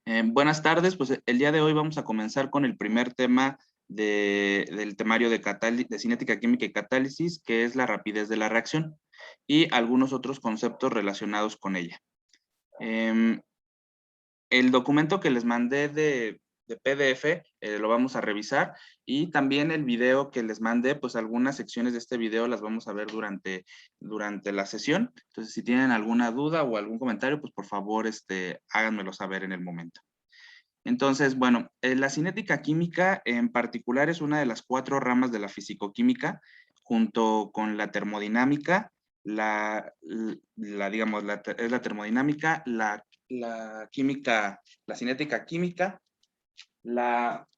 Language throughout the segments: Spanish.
Buenas tardes, pues el día de hoy vamos a comenzar con el primer tema del temario de cinética química y catálisis, que es la rapidez de la reacción y algunos otros conceptos relacionados con ella. Em, el documento que les mandé de PDF lo vamos a revisar y también el video que les mandé, pues algunas secciones de este video las vamos a ver durante la sesión. Entonces, si tienen alguna duda o algún comentario, pues por favor, háganmelo saber en el momento. Entonces, bueno, la cinética química en particular es una de las 4 ramas de la fisicoquímica, junto con la termodinámica, es la termodinámica, la química, la cinética química, la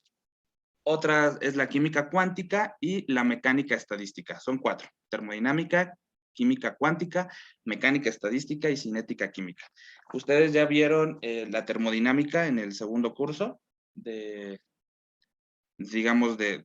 otra es la química cuántica y la mecánica estadística. Son 4, termodinámica, química cuántica, mecánica estadística y cinética química. Ustedes ya vieron la termodinámica en el segundo curso de, digamos, de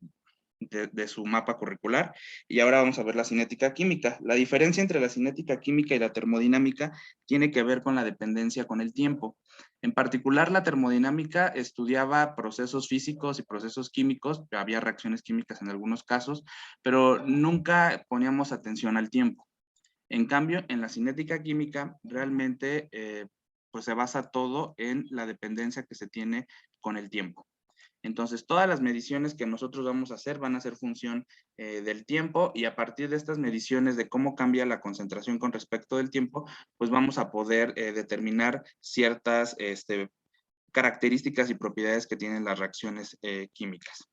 su mapa curricular, y ahora vamos a ver la cinética química. La diferencia entre la cinética química y la termodinámica tiene que ver con la dependencia con el tiempo. En particular, la termodinámica estudiaba procesos físicos y procesos químicos, había reacciones químicas en algunos casos, pero nunca poníamos atención al tiempo. En cambio, en la cinética química, realmente pues se basa todo en la dependencia que se tiene con el tiempo. Entonces, todas las mediciones que nosotros vamos a hacer van a ser función del tiempo, y a partir de estas mediciones de cómo cambia la concentración con respecto del tiempo, pues vamos a poder determinar ciertas características y propiedades que tienen las reacciones químicas.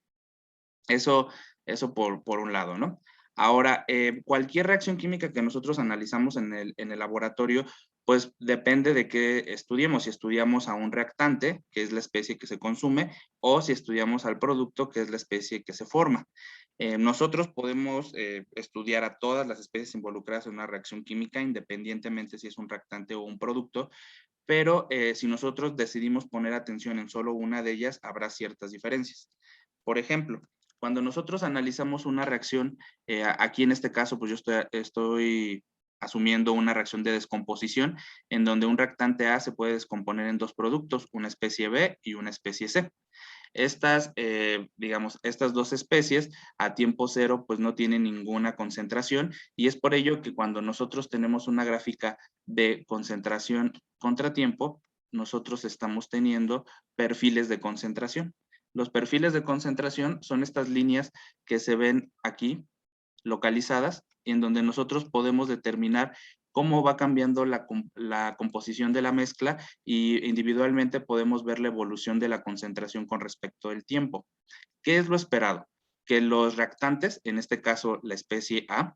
Eso, eso por un lado, ¿no? Ahora, cualquier reacción química que nosotros analizamos en el laboratorio, pues depende de qué estudiemos. Si estudiamos a un reactante, que es la especie que se consume, o si estudiamos al producto, que es la especie que se forma. Nosotros podemos estudiar a todas las especies involucradas en una reacción química, independientemente si es un reactante o un producto, pero si nosotros decidimos poner atención en solo una de ellas, habrá ciertas diferencias. Por ejemplo, cuando nosotros analizamos una reacción, aquí en este caso, pues yo estoy asumiendo una reacción de descomposición, en donde un reactante A se puede descomponer en 2 productos, una especie B y una especie C. Estas 2 especies a tiempo cero pues no tienen ninguna concentración, y es por ello que cuando nosotros tenemos una gráfica de concentración contra tiempo, nosotros estamos teniendo perfiles de concentración. Los perfiles de concentración son estas líneas que se ven aquí localizadas, en donde nosotros podemos determinar cómo va cambiando la composición de la mezcla, y individualmente podemos ver la evolución de la concentración con respecto al tiempo. ¿Qué es lo esperado? Que los reactantes, en este caso la especie A,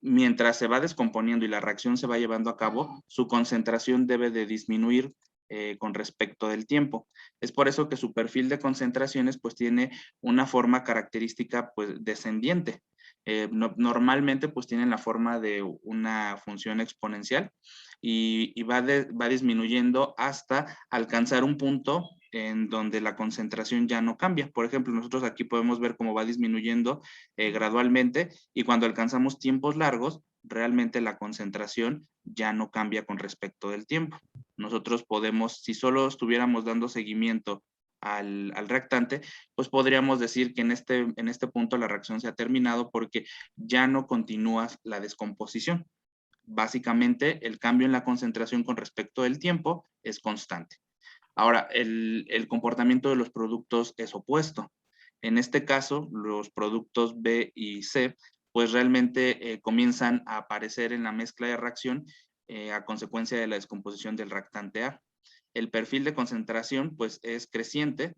mientras se va descomponiendo y la reacción se va llevando a cabo, su concentración debe de disminuir con respecto del tiempo. Es por eso que su perfil de concentraciones pues tiene una forma característica pues descendiente. Normalmente pues tienen la forma de una función exponencial, y va disminuyendo hasta alcanzar un punto en donde la concentración ya no cambia. Por ejemplo, nosotros aquí podemos ver cómo va disminuyendo gradualmente, y cuando alcanzamos tiempos largos, realmente la concentración ya no cambia con respecto del tiempo. Nosotros podemos, si solo estuviéramos dando seguimiento al reactante, pues podríamos decir que en este punto la reacción se ha terminado porque ya no continúa la descomposición. Básicamente, el cambio en la concentración con respecto del tiempo es constante. Ahora, el comportamiento de los productos es opuesto. En este caso, los productos B y C, pues realmente comienzan a aparecer en la mezcla de reacción a consecuencia de la descomposición del reactante A. El perfil de concentración pues es creciente,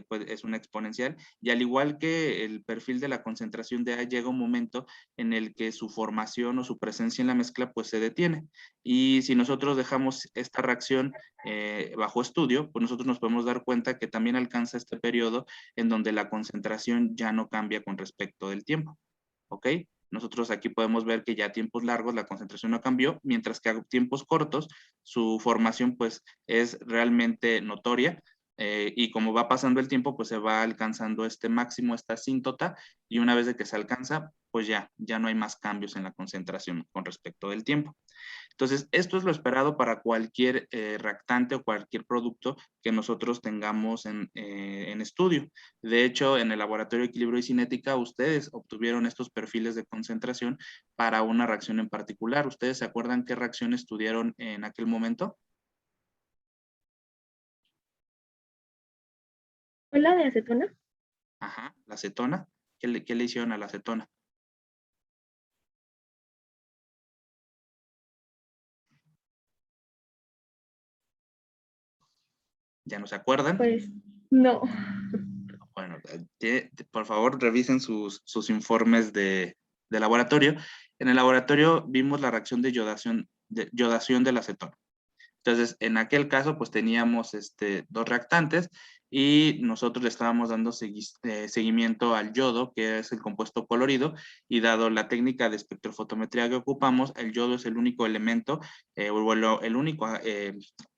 pues es una exponencial, y al igual que el perfil de la concentración de A, llega un momento en el que su formación o su presencia en la mezcla pues se detiene, y si nosotros dejamos esta reacción bajo estudio, pues nosotros nos podemos dar cuenta que también alcanza este periodo en donde la concentración ya no cambia con respecto del tiempo, ¿ok? Nosotros aquí podemos ver que ya a tiempos largos la concentración no cambió, mientras que a tiempos cortos su formación pues es realmente notoria, Y como va pasando el tiempo, pues se va alcanzando este máximo, esta asíntota, y una vez de que se alcanza, pues ya no hay más cambios en la concentración con respecto del tiempo. Entonces, esto es lo esperado para cualquier reactante o cualquier producto que nosotros tengamos en estudio. De hecho, en el laboratorio de equilibrio y cinética, ustedes obtuvieron estos perfiles de concentración para una reacción en particular. ¿Ustedes se acuerdan qué reacción estudiaron en aquel momento? ¿Fue la de acetona? Ajá, la acetona. ¿Qué le hicieron a la acetona? ¿Ya no se acuerdan? Pues no. Bueno, por favor revisen sus informes de laboratorio. En el laboratorio vimos la reacción de yodación del acetona. Entonces, en aquel caso, pues teníamos dos reactantes y nosotros le estábamos dando seguimiento al yodo, que es el compuesto colorido, y dado la técnica de espectrofotometría que ocupamos, el yodo es el único elemento, o el único,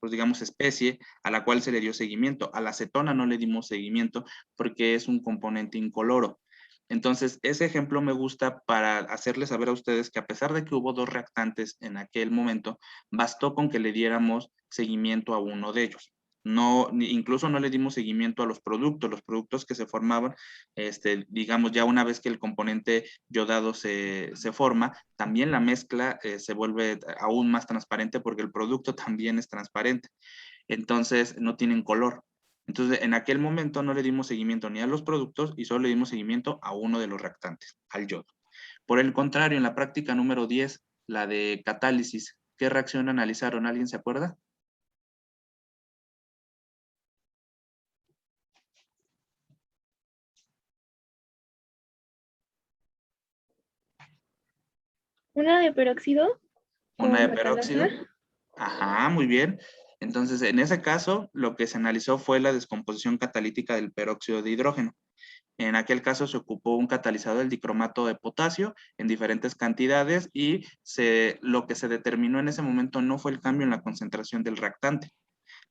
pues digamos, especie a la cual se le dio seguimiento. A la acetona no le dimos seguimiento porque es un componente incoloro. Entonces, ese ejemplo me gusta para hacerles saber a ustedes que a pesar de que hubo dos reactantes en aquel momento, bastó con que le diéramos seguimiento a uno de ellos. No, incluso no le dimos seguimiento a los productos que se formaban, digamos, ya una vez que el componente yodado se forma, también la mezcla se vuelve aún más transparente porque el producto también es transparente. Entonces, no tienen color. Entonces, en aquel momento no le dimos seguimiento ni a los productos y solo le dimos seguimiento a uno de los reactantes, al yodo. Por el contrario, en la práctica número 10, la de catálisis, ¿qué reacción analizaron? ¿Alguien se acuerda? ¿Una de peróxido Una de con catalasa? peróxido. Ajá, muy bien. Entonces, en ese caso, lo que se analizó fue la descomposición catalítica del peróxido de hidrógeno. En aquel caso se ocupó un catalizador, el dicromato de potasio, en diferentes cantidades y lo que se determinó en ese momento no fue el cambio en la concentración del reactante.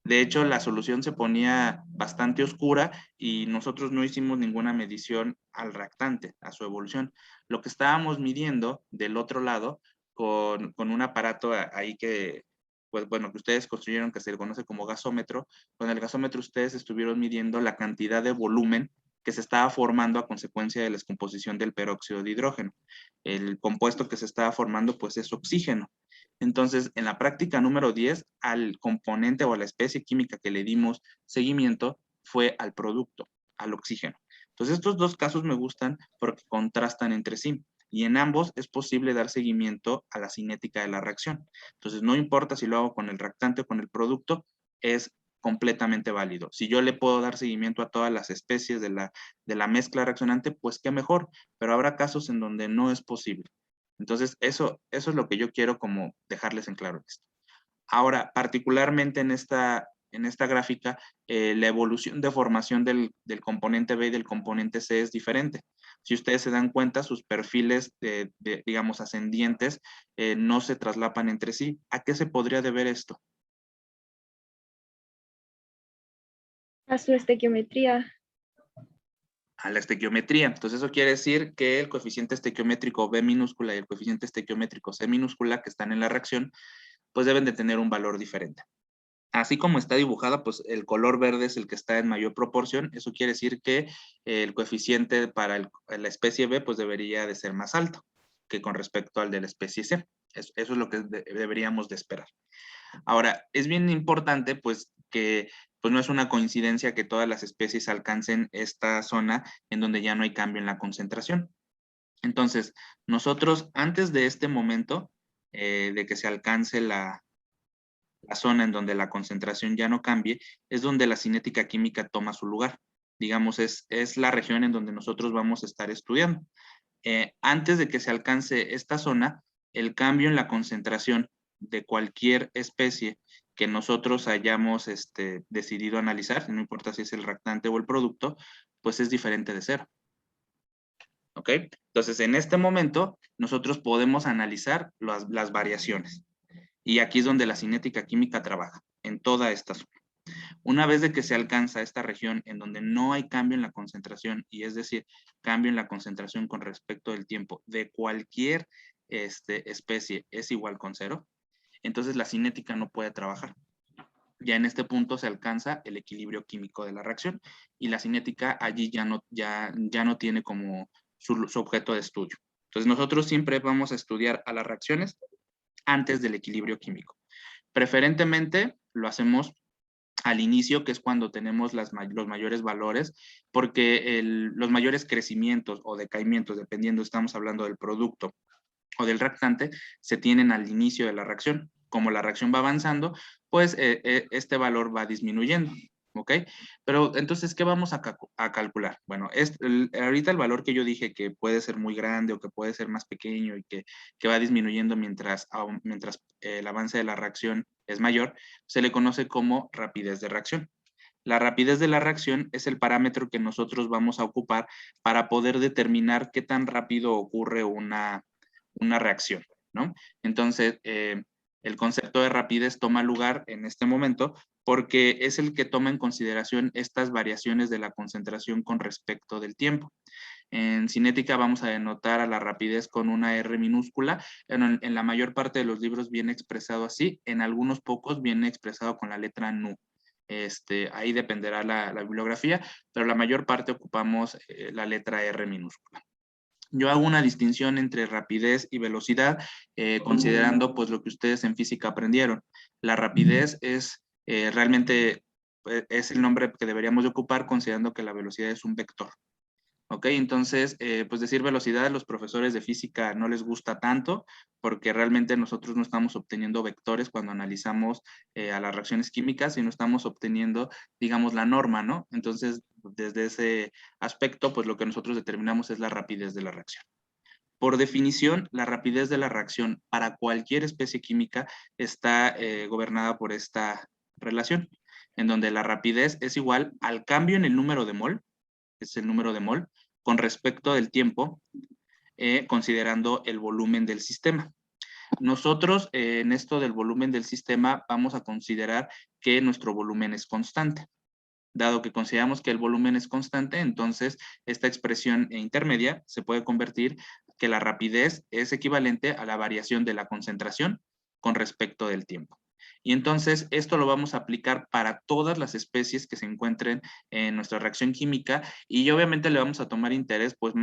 De hecho, la solución se ponía bastante oscura y nosotros no hicimos ninguna medición al reactante, a su evolución. Lo que estábamos midiendo del otro lado con un aparato ahí que, pues bueno, que ustedes construyeron, que se le conoce como gasómetro, con el gasómetro ustedes estuvieron midiendo la cantidad de volumen que se estaba formando a consecuencia de la descomposición del peróxido de hidrógeno. El compuesto que se estaba formando, pues es oxígeno. Entonces, en la práctica número 10, al componente o a la especie química que le dimos seguimiento fue al producto, al oxígeno. Entonces, estos dos casos me gustan porque contrastan entre sí y en ambos es posible dar seguimiento a la cinética de la reacción. Entonces, no importa si lo hago con el reactante o con el producto, es completamente válido. Si yo le puedo dar seguimiento a todas las especies de la mezcla reaccionante, pues qué mejor, pero habrá casos en donde no es posible. Entonces, eso es lo que yo quiero como dejarles en claro esto. Ahora, particularmente en esta gráfica, la evolución de formación del componente B y del componente C es diferente. Si ustedes se dan cuenta, sus perfiles, digamos, ascendientes, no se traslapan entre sí. ¿A qué se podría deber esto? A su estequiometría. A la estequiometría. Entonces, eso quiere decir que el coeficiente estequiométrico B minúscula y el coeficiente estequiométrico C minúscula que están en la reacción, pues deben de tener un valor diferente. Así como está dibujada, pues el color verde es el que está en mayor proporción. Eso quiere decir que el coeficiente para la especie B pues debería de ser más alto que con respecto al de la especie C. Eso es lo que deberíamos de esperar. Ahora, es bien importante pues que pues no es una coincidencia que todas las especies alcancen esta zona en donde ya no hay cambio en la concentración. Entonces, nosotros antes de este momento de que se alcance la zona en donde la concentración ya no cambie, es donde la cinética química toma su lugar. Digamos, es la región en donde nosotros vamos a estar estudiando. Antes de que se alcance esta zona, el cambio en la concentración de cualquier especie que nosotros hayamos decidido analizar, no importa si es el reactante o el producto, pues es diferente de cero. ¿Ok? Entonces, en este momento, nosotros podemos analizar las variaciones. Y aquí es donde la cinética química trabaja, en toda esta zona. Una vez de que se alcanza esta región en donde no hay cambio en la concentración, y es decir, cambio en la concentración con respecto del tiempo de cualquier especie es igual con 0, entonces la cinética no puede trabajar. Ya en este punto se alcanza el equilibrio químico de la reacción y la cinética allí ya no tiene como su objeto de estudio. Entonces nosotros siempre vamos a estudiar a las reacciones antes del equilibrio químico. Preferentemente lo hacemos al inicio, que es cuando tenemos los mayores valores, porque los mayores crecimientos o decaimientos, dependiendo, estamos hablando del producto o del reactante, se tienen al inicio de la reacción. Como la reacción va avanzando, pues este valor va disminuyendo, ¿ok? Pero entonces, ¿qué vamos a calcular? Bueno, ahorita el valor que yo dije que puede ser muy grande o que puede ser más pequeño y que va disminuyendo mientras el avance de la reacción es mayor, se le conoce como rapidez de reacción. La rapidez de la reacción es el parámetro que nosotros vamos a ocupar para poder determinar qué tan rápido ocurre una reacción, ¿no? Entonces, el concepto de rapidez toma lugar en este momento porque es el que toma en consideración estas variaciones de la concentración con respecto del tiempo. En cinética vamos a denotar a la rapidez con una R minúscula. En la mayor parte de los libros viene expresado así, en algunos pocos viene expresado con la letra NU. Ahí dependerá la bibliografía, pero la mayor parte ocupamos la letra R minúscula. Yo hago una distinción entre rapidez y velocidad, considerando pues lo que ustedes en física aprendieron. La rapidez es realmente es el nombre que deberíamos de ocupar, considerando que la velocidad es un vector. ¿Ok? Entonces, pues decir velocidad a los profesores de física no les gusta tanto porque realmente nosotros no estamos obteniendo vectores cuando analizamos a las reacciones químicas y no estamos obteniendo, digamos, la norma, ¿no? Entonces, desde ese aspecto, pues lo que nosotros determinamos es la rapidez de la reacción. Por definición, la rapidez de la reacción para cualquier especie química está gobernada por esta relación, en donde la rapidez es igual al cambio en el número de mol, es el número de mol, con respecto del tiempo, considerando el volumen del sistema. Nosotros en esto del volumen del sistema vamos a considerar que nuestro volumen es constante. Dado que consideramos que el volumen es constante, entonces esta expresión intermedia se puede convertir que la rapidez es equivalente a la variación de la concentración con respecto del tiempo. Y entonces esto lo vamos a aplicar para todas las especies que se encuentren en nuestra reacción química y obviamente le vamos a tomar interés pues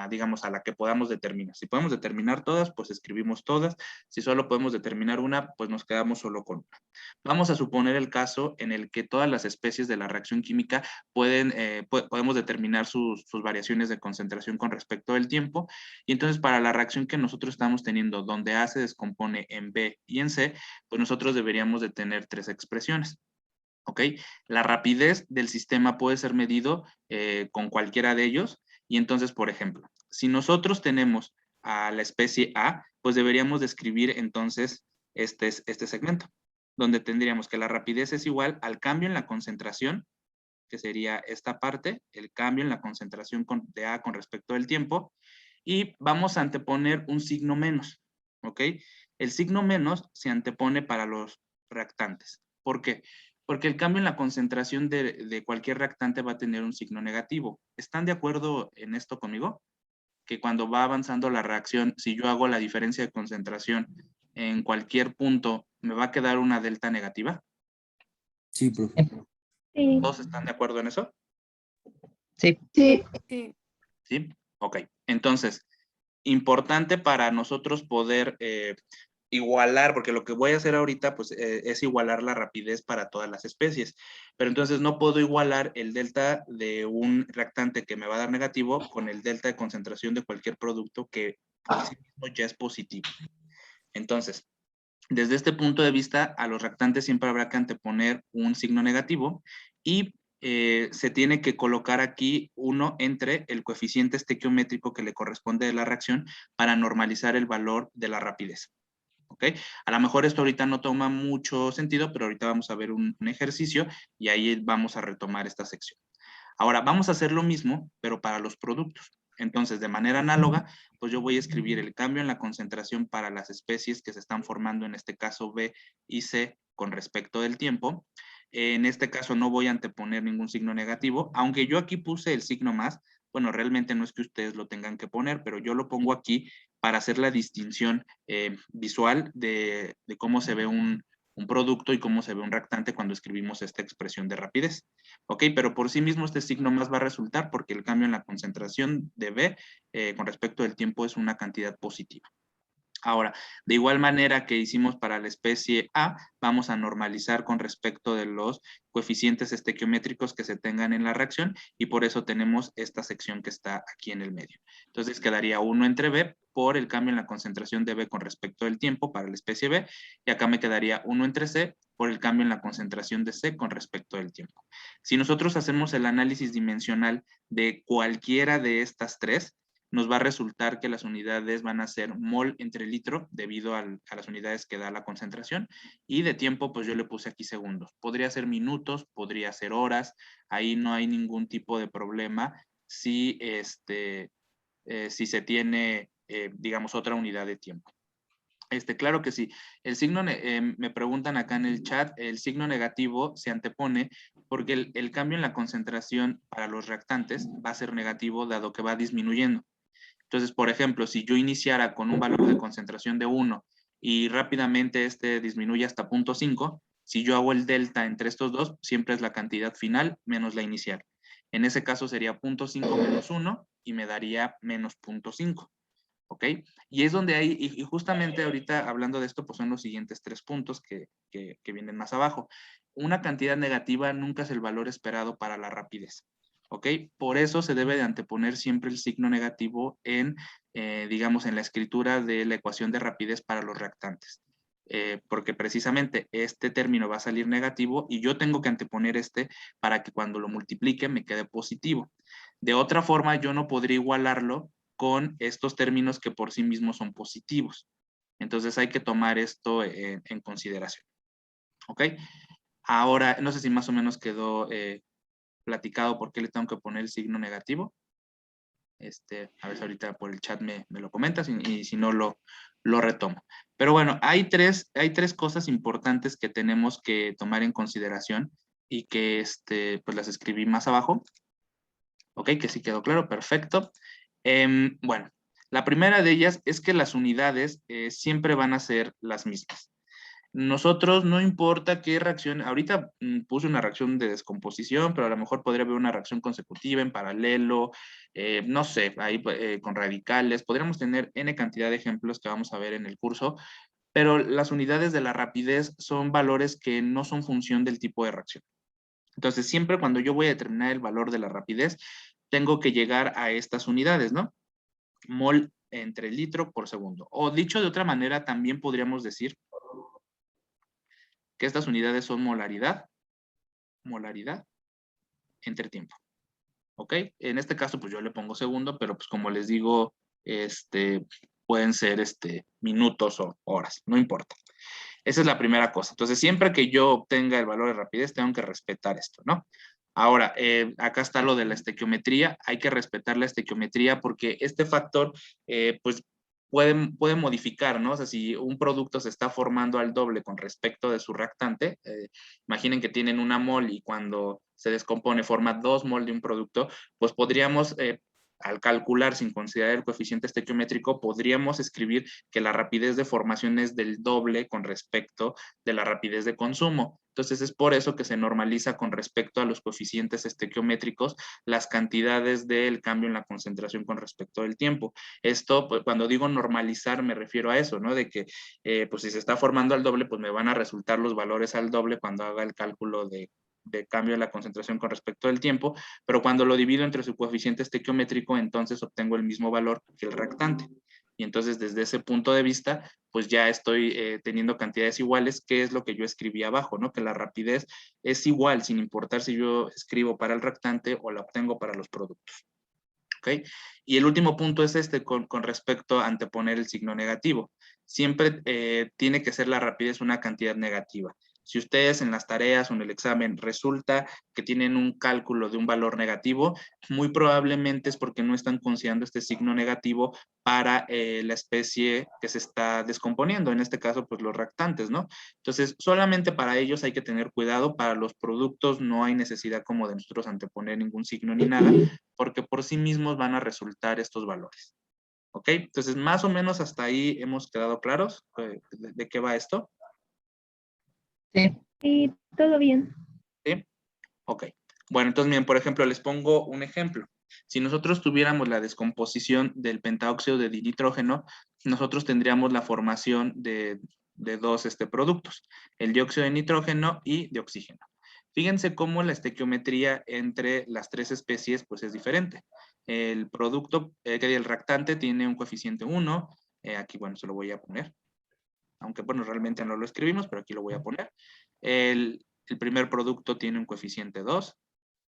digamos a la que podamos determinar. Si podemos determinar todas, pues escribimos todas. Si solo podemos determinar una, pues nos quedamos solo con una. Vamos a suponer el caso en el que todas las especies de la reacción química podemos determinar sus variaciones de concentración con respecto del tiempo. Y entonces para la reacción que nosotros estamos teniendo, donde A se descompone en B y en C, pues nosotros deberíamos de tener 3 expresiones. ¿Ok? La rapidez del sistema puede ser medido con cualquiera de ellos. Y entonces, por ejemplo, si nosotros tenemos a la especie A, pues deberíamos describir entonces este segmento, donde tendríamos que la rapidez es igual al cambio en la concentración, que sería esta parte, el cambio en la concentración de A con respecto del tiempo, y vamos a anteponer un signo menos, ¿ok? El signo menos se antepone para los reactantes. ¿Por qué? Porque el cambio en la concentración de cualquier reactante va a tener un signo negativo. ¿Están de acuerdo en esto conmigo? Que cuando va avanzando la reacción, si yo hago la diferencia de concentración en cualquier punto, me va a quedar una delta negativa. Sí, profe. Sí. ¿Todos están de acuerdo en eso? Sí. Sí. ¿Sí? Ok. Entonces, importante para nosotros poder igualar, porque lo que voy a hacer ahorita pues es igualar la rapidez para todas las especies, pero entonces no puedo igualar el delta de un reactante que me va a dar negativo con el delta de concentración de cualquier producto que por sí mismo ya es positivo. Entonces, desde este punto de vista, a los reactantes siempre habrá que anteponer un signo negativo y se tiene que colocar aquí uno entre el coeficiente estequiométrico que le corresponde de la reacción para normalizar el valor de la rapidez. ¿Ok? A lo mejor esto ahorita no toma mucho sentido, pero ahorita vamos a ver un ejercicio y ahí vamos a retomar esta sección. Ahora, vamos a hacer lo mismo, pero para los productos. Entonces, de manera análoga, pues yo voy a escribir el cambio en la concentración para las especies que se están formando, en este caso B y C, con respecto del tiempo. En este caso no voy a anteponer ningún signo negativo, aunque yo aquí puse el signo más. Bueno, realmente no es que ustedes lo tengan que poner, pero yo lo pongo aquí para hacer la distinción visual de cómo se ve un producto y cómo se ve un reactante cuando escribimos esta expresión de rapidez. ¿Ok? Pero por sí mismo este signo más va a resultar porque el cambio en la concentración de B con respecto del tiempo es una cantidad positiva. Ahora, de igual manera que hicimos para la especie A, vamos a normalizar con respecto de los coeficientes estequiométricos que se tengan en la reacción y por eso tenemos esta sección que está aquí en el medio. Entonces quedaría 1 entre B por el cambio en la concentración de B con respecto del tiempo para la especie B y acá me quedaría 1 entre C por el cambio en la concentración de C con respecto del tiempo. Si nosotros hacemos el análisis dimensional de cualquiera de estas tres, nos va a resultar que las unidades van a ser mol entre litro debido a las unidades que da la concentración y de tiempo pues yo le puse aquí segundos. Podría ser minutos, podría ser horas, ahí no hay ningún tipo de problema si, si se tiene, digamos, otra unidad de tiempo. Claro que sí. El signo, me preguntan acá en el chat, el signo negativo se antepone porque el cambio en la concentración para los reactantes va a ser negativo dado que va disminuyendo. Entonces, por ejemplo, si yo iniciara con un valor de concentración de 1 y rápidamente disminuye hasta 0.5, si yo hago el delta entre estos dos, siempre es la cantidad final menos la inicial. En ese caso sería 0.5 menos 1 y me daría menos 0.5. ¿Ok? Y es donde hay, y justamente ahorita hablando de esto, pues son los siguientes 3 puntos que vienen más abajo. Una cantidad negativa nunca es el valor esperado para la rapidez. ¿Ok? Por eso se debe de anteponer siempre el signo negativo en, digamos, en la escritura de la ecuación de rapidez para los reactantes. Porque precisamente este término va a salir negativo y yo tengo que anteponer para que cuando lo multiplique me quede positivo. De otra forma, yo no podría igualarlo con estos términos que por sí mismos son positivos. Entonces hay que tomar esto en consideración. ¿Ok? Ahora, no sé si más o menos quedó platicado por qué le tengo que poner el signo negativo. A ver si ahorita por el chat me lo comentas y si no lo retomo. Pero bueno, hay tres cosas importantes que tenemos que tomar en consideración y que pues las escribí más abajo. Ok, que sí quedó claro, perfecto. Bueno, la primera de ellas es que las unidades siempre van a ser las mismas. Nosotros no importa qué reacción, ahorita puse una reacción de descomposición, pero a lo mejor podría haber una reacción consecutiva en paralelo, no sé, ahí con radicales, podríamos tener N cantidad de ejemplos que vamos a ver en el curso, pero las unidades de la rapidez son valores que no son función del tipo de reacción. Entonces, siempre cuando yo voy a determinar el valor de la rapidez, tengo que llegar a estas unidades, ¿no? Mol entre litro por segundo. O dicho de otra manera, también podríamos decir que estas unidades son molaridad entre tiempo. ¿Ok? En este caso, pues yo le pongo segundo, pero pues como les digo, pueden ser minutos o horas, no importa. Esa es la primera cosa. Entonces, siempre que yo obtenga el valor de rapidez, tengo que respetar esto, ¿no? Ahora, acá está lo de la estequiometría. Hay que respetar la estequiometría porque este factor, pues, puede modificar, ¿no? O sea, si un producto se está formando al doble con respecto de su reactante, imaginen que tienen una mol y cuando se descompone forma 2 mol de un producto, pues podríamos al calcular sin considerar el coeficiente estequiométrico, podríamos escribir que la rapidez de formación es del doble con respecto de la rapidez de consumo. Entonces es por eso que se normaliza con respecto a los coeficientes estequiométricos las cantidades del cambio en la concentración con respecto del tiempo. Esto, pues, cuando digo normalizar, me refiero a eso, ¿no? De que, pues si se está formando al doble, pues me van a resultar los valores al doble cuando haga el cálculo de cambio de la concentración con respecto del tiempo, pero cuando lo divido entre su coeficiente estequiométrico, entonces obtengo el mismo valor que el reactante. Y entonces desde ese punto de vista, pues ya estoy teniendo cantidades iguales, que es lo que yo escribí abajo, ¿no? Que la rapidez es igual, sin importar si yo escribo para el reactante o la obtengo para los productos. ¿Ok? Y el último punto es con respecto a anteponer el signo negativo. Siempre tiene que ser la rapidez una cantidad negativa. Si ustedes en las tareas o en el examen resulta que tienen un cálculo de un valor negativo, muy probablemente es porque no están considerando este signo negativo para la especie que se está descomponiendo, en este caso, pues los reactantes, ¿no? Entonces, solamente para ellos hay que tener cuidado, para los productos no hay necesidad como de nosotros anteponer ningún signo ni nada, porque por sí mismos van a resultar estos valores. ¿Ok? Entonces, más o menos hasta ahí hemos quedado claros de qué va esto. Sí. Sí, todo bien. ¿Sí? Ok. Bueno, entonces, miren, por ejemplo, les pongo un ejemplo. Si nosotros tuviéramos la descomposición del pentáoxido de dinitrógeno, nosotros tendríamos la formación de dos productos, el dióxido de nitrógeno y de oxígeno. Fíjense cómo la estequiometría entre las tres especies pues es diferente. El producto, el reactante tiene un coeficiente 1, aquí bueno, se lo voy a poner, aunque bueno, realmente no lo escribimos, pero aquí lo voy a poner. El primer producto tiene un coeficiente 2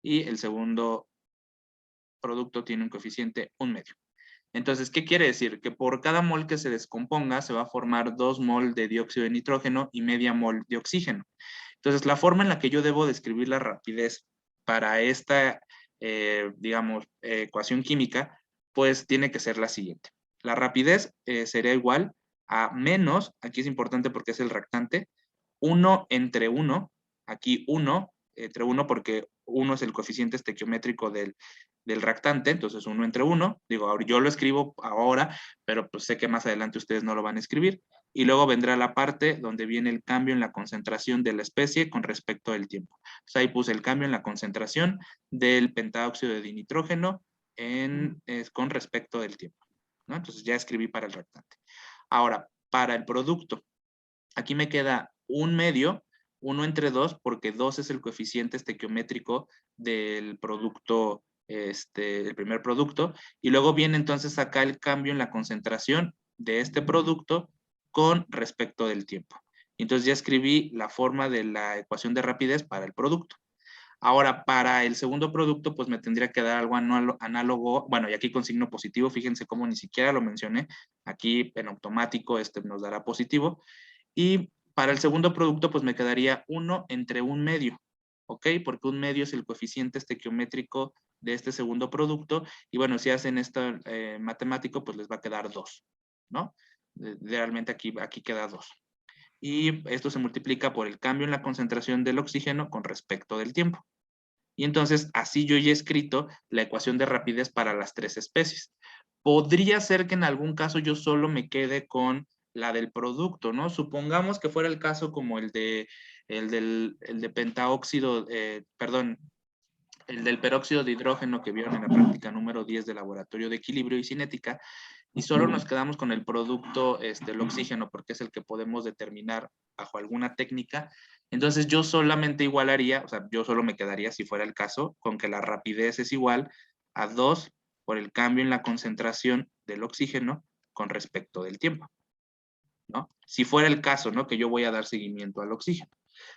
y el segundo producto tiene un coeficiente 1/2. Entonces, ¿qué quiere decir? Que por cada mol que se descomponga se va a formar 2 mol de dióxido de nitrógeno y media mol de oxígeno. Entonces, la forma en la que yo debo describir la rapidez para esta, digamos, ecuación química, pues tiene que ser la siguiente. La rapidez sería igual a menos, aquí es importante porque es el reactante, 1 entre 1, aquí 1 entre 1 porque 1 es el coeficiente estequiométrico del reactante, entonces 1 entre 1, digo, yo lo escribo ahora, pero pues sé que más adelante ustedes no lo van a escribir, y luego vendrá la parte donde viene el cambio en la concentración de la especie con respecto al tiempo. Entonces ahí puse el cambio en la concentración del pentáoxido de dinitrógeno con respecto del tiempo, ¿no? Entonces ya escribí para el reactante. Ahora, para el producto, aquí me queda 1/2, 1 entre 2, porque 2 es el coeficiente estequiométrico del producto, el primer producto, y luego viene entonces acá el cambio en la concentración de este producto con respecto del tiempo. Entonces ya escribí la forma de la ecuación de rapidez para el producto. Ahora, para el segundo producto, pues me tendría que dar algo análogo, bueno, y aquí con signo positivo, fíjense cómo ni siquiera lo mencioné, aquí en automático nos dará positivo, y para el segundo producto, pues me quedaría 1 entre 1/2, ¿ok? Porque 1/2 es el coeficiente estequiométrico de este segundo producto, y bueno, si hacen esto matemático, pues les va a quedar 2, ¿no? Realmente aquí queda 2. Y esto se multiplica por el cambio en la concentración del oxígeno con respecto del tiempo. Y entonces, así yo ya he escrito la ecuación de rapidez para las tres especies. Podría ser que en algún caso yo solo me quede con la del producto, ¿no? Supongamos que fuera el caso como el de pentaóxido, perdón, el del peróxido de hidrógeno que vieron en la práctica número 10 del laboratorio de equilibrio y cinética, y solo nos quedamos con el producto, el oxígeno, porque es el que podemos determinar bajo alguna técnica. Entonces yo solamente igualaría, o sea, yo solo me quedaría, si fuera el caso, con que la rapidez es igual a 2 por el cambio en la concentración del oxígeno con respecto del tiempo, ¿no? Si fuera el caso, ¿no? Que yo voy a dar seguimiento al oxígeno.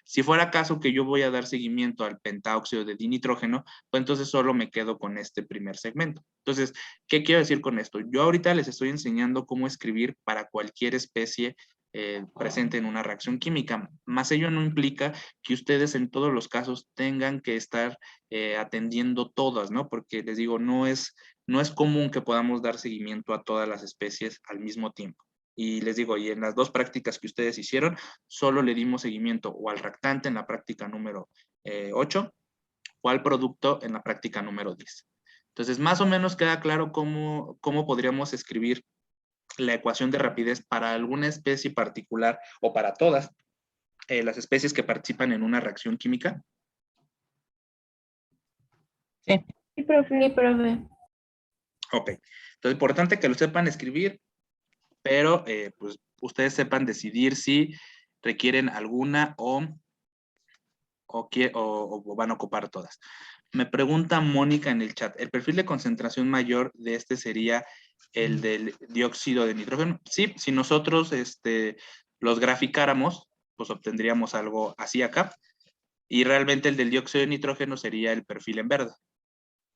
Si fuera caso que yo voy a dar seguimiento al pentáoxido de dinitrógeno, pues entonces solo me quedo con este primer segmento. Entonces, ¿qué quiero decir con esto? Yo ahorita les estoy enseñando cómo escribir para cualquier especie presente en una reacción química, más ello no implica que ustedes en todos los casos tengan que estar atendiendo todas, ¿no? Porque les digo, no es común que podamos dar seguimiento a todas las especies al mismo tiempo. Y les digo, y en las dos prácticas que ustedes hicieron, solo le dimos seguimiento o al reactante en la práctica número 8 o al producto en la práctica número 10. Entonces, más o menos queda claro cómo podríamos escribir la ecuación de rapidez para alguna especie particular o para todas las especies que participan en una reacción química. Sí. Sí, profe. Sí, profe. Ok. Entonces, importante que lo sepan escribir, pero pues ustedes sepan decidir si requieren alguna o van a ocupar todas. Me pregunta Mónica en el chat, ¿el perfil de concentración mayor de este sería el del dióxido de nitrógeno? Sí, si nosotros los graficáramos, pues obtendríamos algo así acá, y realmente el del dióxido de nitrógeno sería el perfil en verde,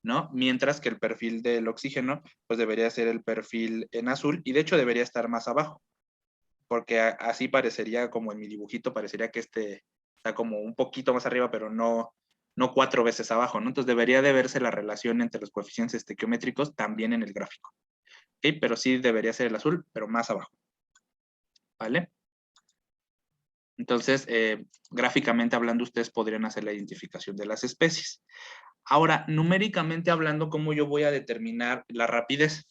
¿no? Mientras que el perfil del oxígeno, pues debería ser el perfil en azul, y de hecho debería estar más abajo, porque así parecería, como en mi dibujito, parecería que está como un poquito más arriba, pero no 4 veces abajo, ¿no? Entonces debería de verse la relación entre los coeficientes estequiométricos también en el gráfico. ¿Ok? Pero sí debería ser el azul, pero más abajo. ¿Vale? Entonces, gráficamente hablando, ustedes podrían hacer la identificación de las especies. Ahora, numéricamente hablando, ¿cómo yo voy a determinar la rapidez?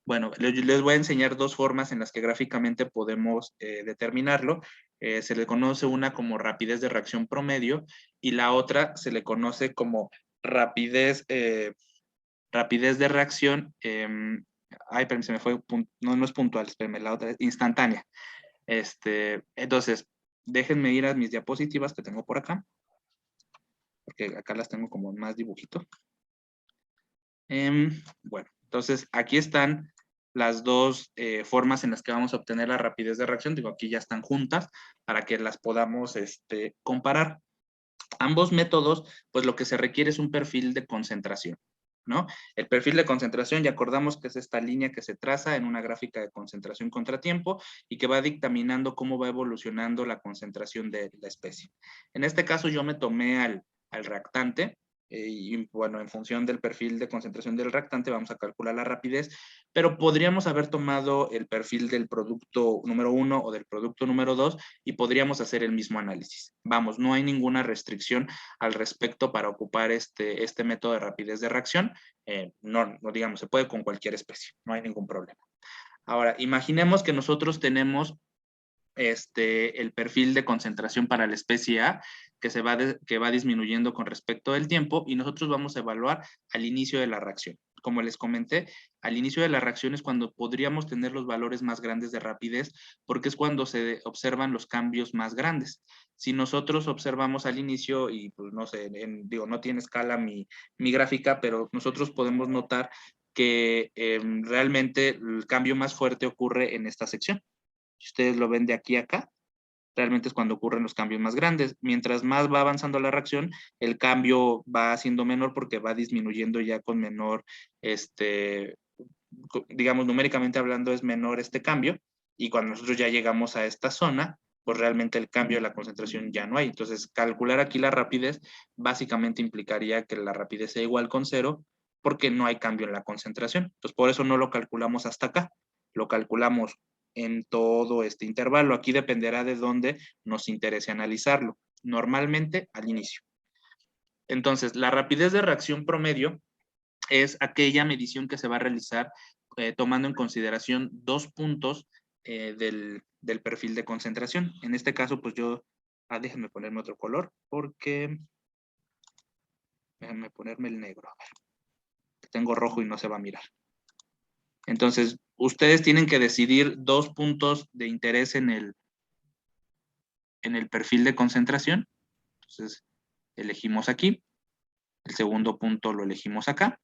Bueno, les voy a enseñar dos formas en las que gráficamente podemos determinarlo. Se le conoce una como rapidez de reacción promedio y la otra se le conoce como rapidez de reacción. Ay, perdón, se me fue, no es puntual, espérenme, la otra es instantánea. Entonces, déjenme ir a mis diapositivas que tengo por acá, porque acá las tengo como más dibujito. Bueno, entonces aquí están las dos formas en las que vamos a obtener la rapidez de reacción. Digo, aquí ya están juntas para que las podamos comparar. Ambos métodos, pues lo que se requiere es un perfil de concentración, ¿no? El perfil de concentración, ya acordamos que es esta línea que se traza en una gráfica de concentración contra tiempo y que va dictaminando cómo va evolucionando la concentración de la especie. En este caso yo me tomé al reactante, y bueno, en función del perfil de concentración del reactante vamos a calcular la rapidez, pero podríamos haber tomado el perfil del producto número 1 o del producto número 2 y podríamos hacer el mismo análisis. Vamos, no hay ninguna restricción al respecto para ocupar este método de rapidez de reacción. No digamos, se puede con cualquier especie, no hay ningún problema. Ahora, imaginemos que nosotros tenemos el perfil de concentración para la especie A, que va disminuyendo con respecto del tiempo, y nosotros vamos a evaluar al inicio de la reacción. Como les comenté, al inicio de la reacción es cuando podríamos tener los valores más grandes de rapidez, porque es cuando se observan los cambios más grandes. Si nosotros observamos al inicio, y pues no sé, digo, no tiene escala mi gráfica, pero nosotros podemos notar que realmente el cambio más fuerte ocurre en esta sección. Si ustedes lo ven de aquí a acá, realmente es cuando ocurren los cambios más grandes. Mientras más va avanzando la reacción, el cambio va siendo menor porque va disminuyendo ya con menor, digamos, numéricamente hablando es menor este cambio, y cuando nosotros ya llegamos a esta zona, pues realmente el cambio de la concentración ya no hay. Entonces, calcular aquí la rapidez básicamente implicaría que la rapidez sea igual con 0 porque no hay cambio en la concentración. Entonces, por eso no lo calculamos hasta acá. Lo calculamos en todo este intervalo. Aquí dependerá de dónde nos interese analizarlo. Normalmente al inicio. Entonces, la rapidez de reacción promedio es aquella medición que se va a realizar tomando en consideración 2 puntos del perfil de concentración. En este caso, pues yo, déjenme ponerme otro color, porque déjenme ponerme el negro. A ver, tengo rojo y no se va a mirar. Entonces, ustedes tienen que decidir 2 puntos de interés en el perfil de concentración. Entonces, elegimos aquí. El segundo punto lo elegimos acá.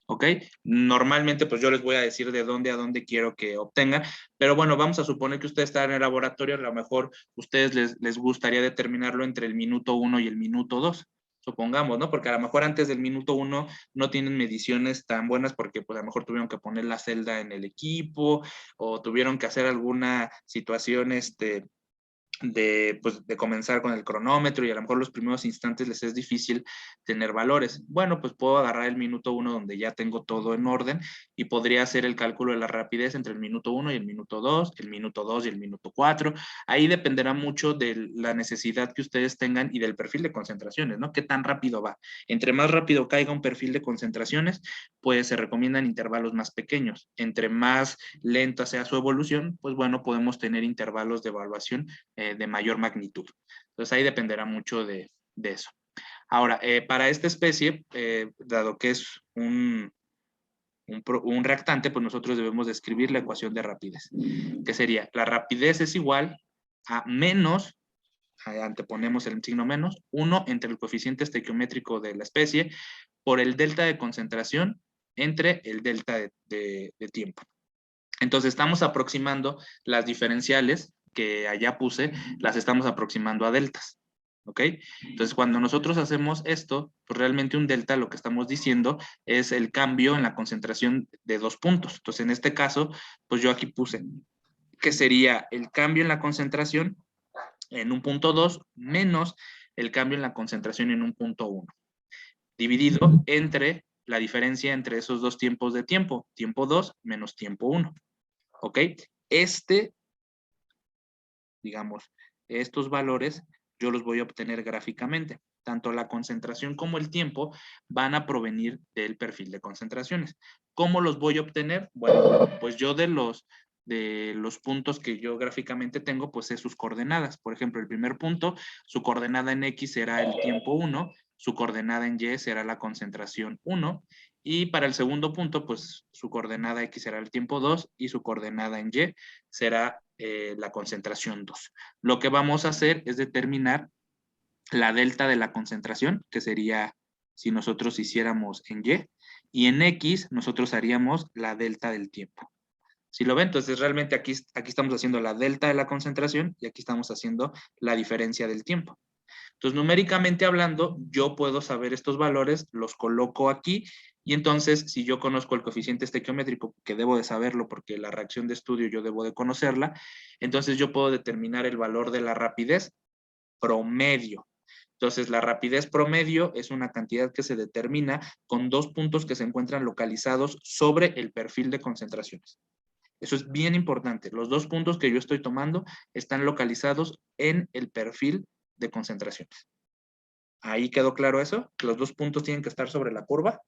¿Ok? Normalmente, pues yo les voy a decir de dónde a dónde quiero que obtengan, pero bueno, vamos a suponer que ustedes están en el laboratorio, a lo mejor ustedes les gustaría determinarlo entre el minuto 1 y el minuto 2, supongamos, ¿no? Porque a lo mejor antes del minuto 1 no tienen mediciones tan buenas porque pues a lo mejor tuvieron que poner la celda en el equipo o tuvieron que hacer alguna situación, de comenzar con el cronómetro y a lo mejor los primeros instantes les es difícil tener valores. Bueno, pues puedo agarrar el minuto 1 donde ya tengo todo en orden y podría hacer el cálculo de la rapidez entre el minuto 1 y el minuto 2, el minuto 2 y el minuto 4. Ahí dependerá mucho de la necesidad que ustedes tengan y del perfil de concentraciones, ¿no? ¿Qué tan rápido va? Entre más rápido caiga un perfil de concentraciones, pues se recomiendan intervalos más pequeños. Entre más lenta sea su evolución, pues bueno, podemos tener intervalos de evaluación de mayor magnitud. Entonces ahí dependerá mucho de eso. Ahora, para esta especie, dado que es un reactante, pues nosotros debemos describir la ecuación de rapidez, que sería, la rapidez es igual a menos, anteponemos el signo menos, 1 entre el coeficiente estequiométrico de la especie por el delta de concentración entre el delta de tiempo. Entonces estamos aproximando las diferenciales que allá puse, las estamos aproximando a deltas, ¿ok? Entonces cuando nosotros hacemos esto, pues realmente un delta lo que estamos diciendo es el cambio en la concentración de 2 puntos. Entonces en este caso, pues yo aquí puse que sería el cambio en la concentración en un punto 2 menos el cambio en la concentración en un punto 1, dividido entre la diferencia entre esos dos tiempos de tiempo 2 menos tiempo 1. ¿Ok? Digamos, estos valores yo los voy a obtener gráficamente. Tanto la concentración como el tiempo van a provenir del perfil de concentraciones. ¿Cómo los voy a obtener? Bueno, pues yo de los puntos que yo gráficamente tengo, pues es sus coordenadas. Por ejemplo, el primer punto, su coordenada en X será el tiempo 1, su coordenada en Y será la concentración 1, y para el segundo punto, pues su coordenada X será el tiempo 2 y su coordenada en Y será la concentración 2. Lo que vamos a hacer es determinar la delta de la concentración, que sería si nosotros hiciéramos en y en X nosotros haríamos la delta del tiempo. Si lo ven, entonces realmente aquí estamos haciendo la delta de la concentración y aquí estamos haciendo la diferencia del tiempo. Entonces, numéricamente hablando, yo puedo saber estos valores, los coloco aquí, y entonces, si yo conozco el coeficiente estequiométrico, que debo de saberlo porque la reacción de estudio yo debo de conocerla, entonces yo puedo determinar el valor de la rapidez promedio. Entonces, la rapidez promedio es una cantidad que se determina con dos puntos que se encuentran localizados sobre el perfil de concentraciones. Eso es bien importante. Los dos puntos que yo estoy tomando están localizados en el perfil de concentraciones. ¿Ahí quedó claro eso? ¿Que los dos puntos tienen que estar sobre la curva?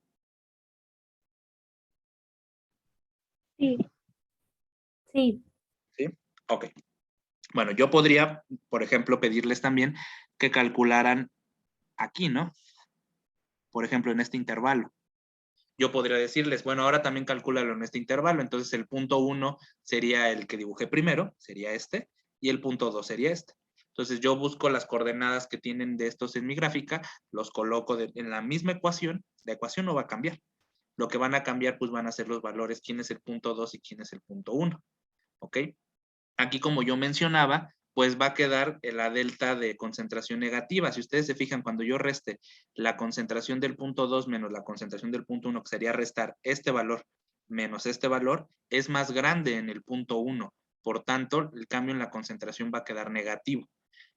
Sí. Sí. ¿Sí? Ok. Bueno, yo podría, por ejemplo, pedirles también que calcularan aquí, ¿no? Por ejemplo, en este intervalo. Yo podría decirles, bueno, ahora también calcúlalo en este intervalo. Entonces, el punto 1 sería el que dibujé primero, sería este, y el punto 2 sería este. Entonces, yo busco las coordenadas que tienen de estos en mi gráfica, los coloco en la misma ecuación. La ecuación no va a cambiar. Lo que van a cambiar, pues van a ser los valores, quién es el punto 2 y quién es el punto 1. ¿Ok? Aquí, como yo mencionaba, pues va a quedar la delta de concentración negativa. Si ustedes se fijan, cuando yo reste la concentración del punto 2 menos la concentración del punto 1, que sería restar este valor menos este valor, es más grande en el punto 1. Por tanto, el cambio en la concentración va a quedar negativo.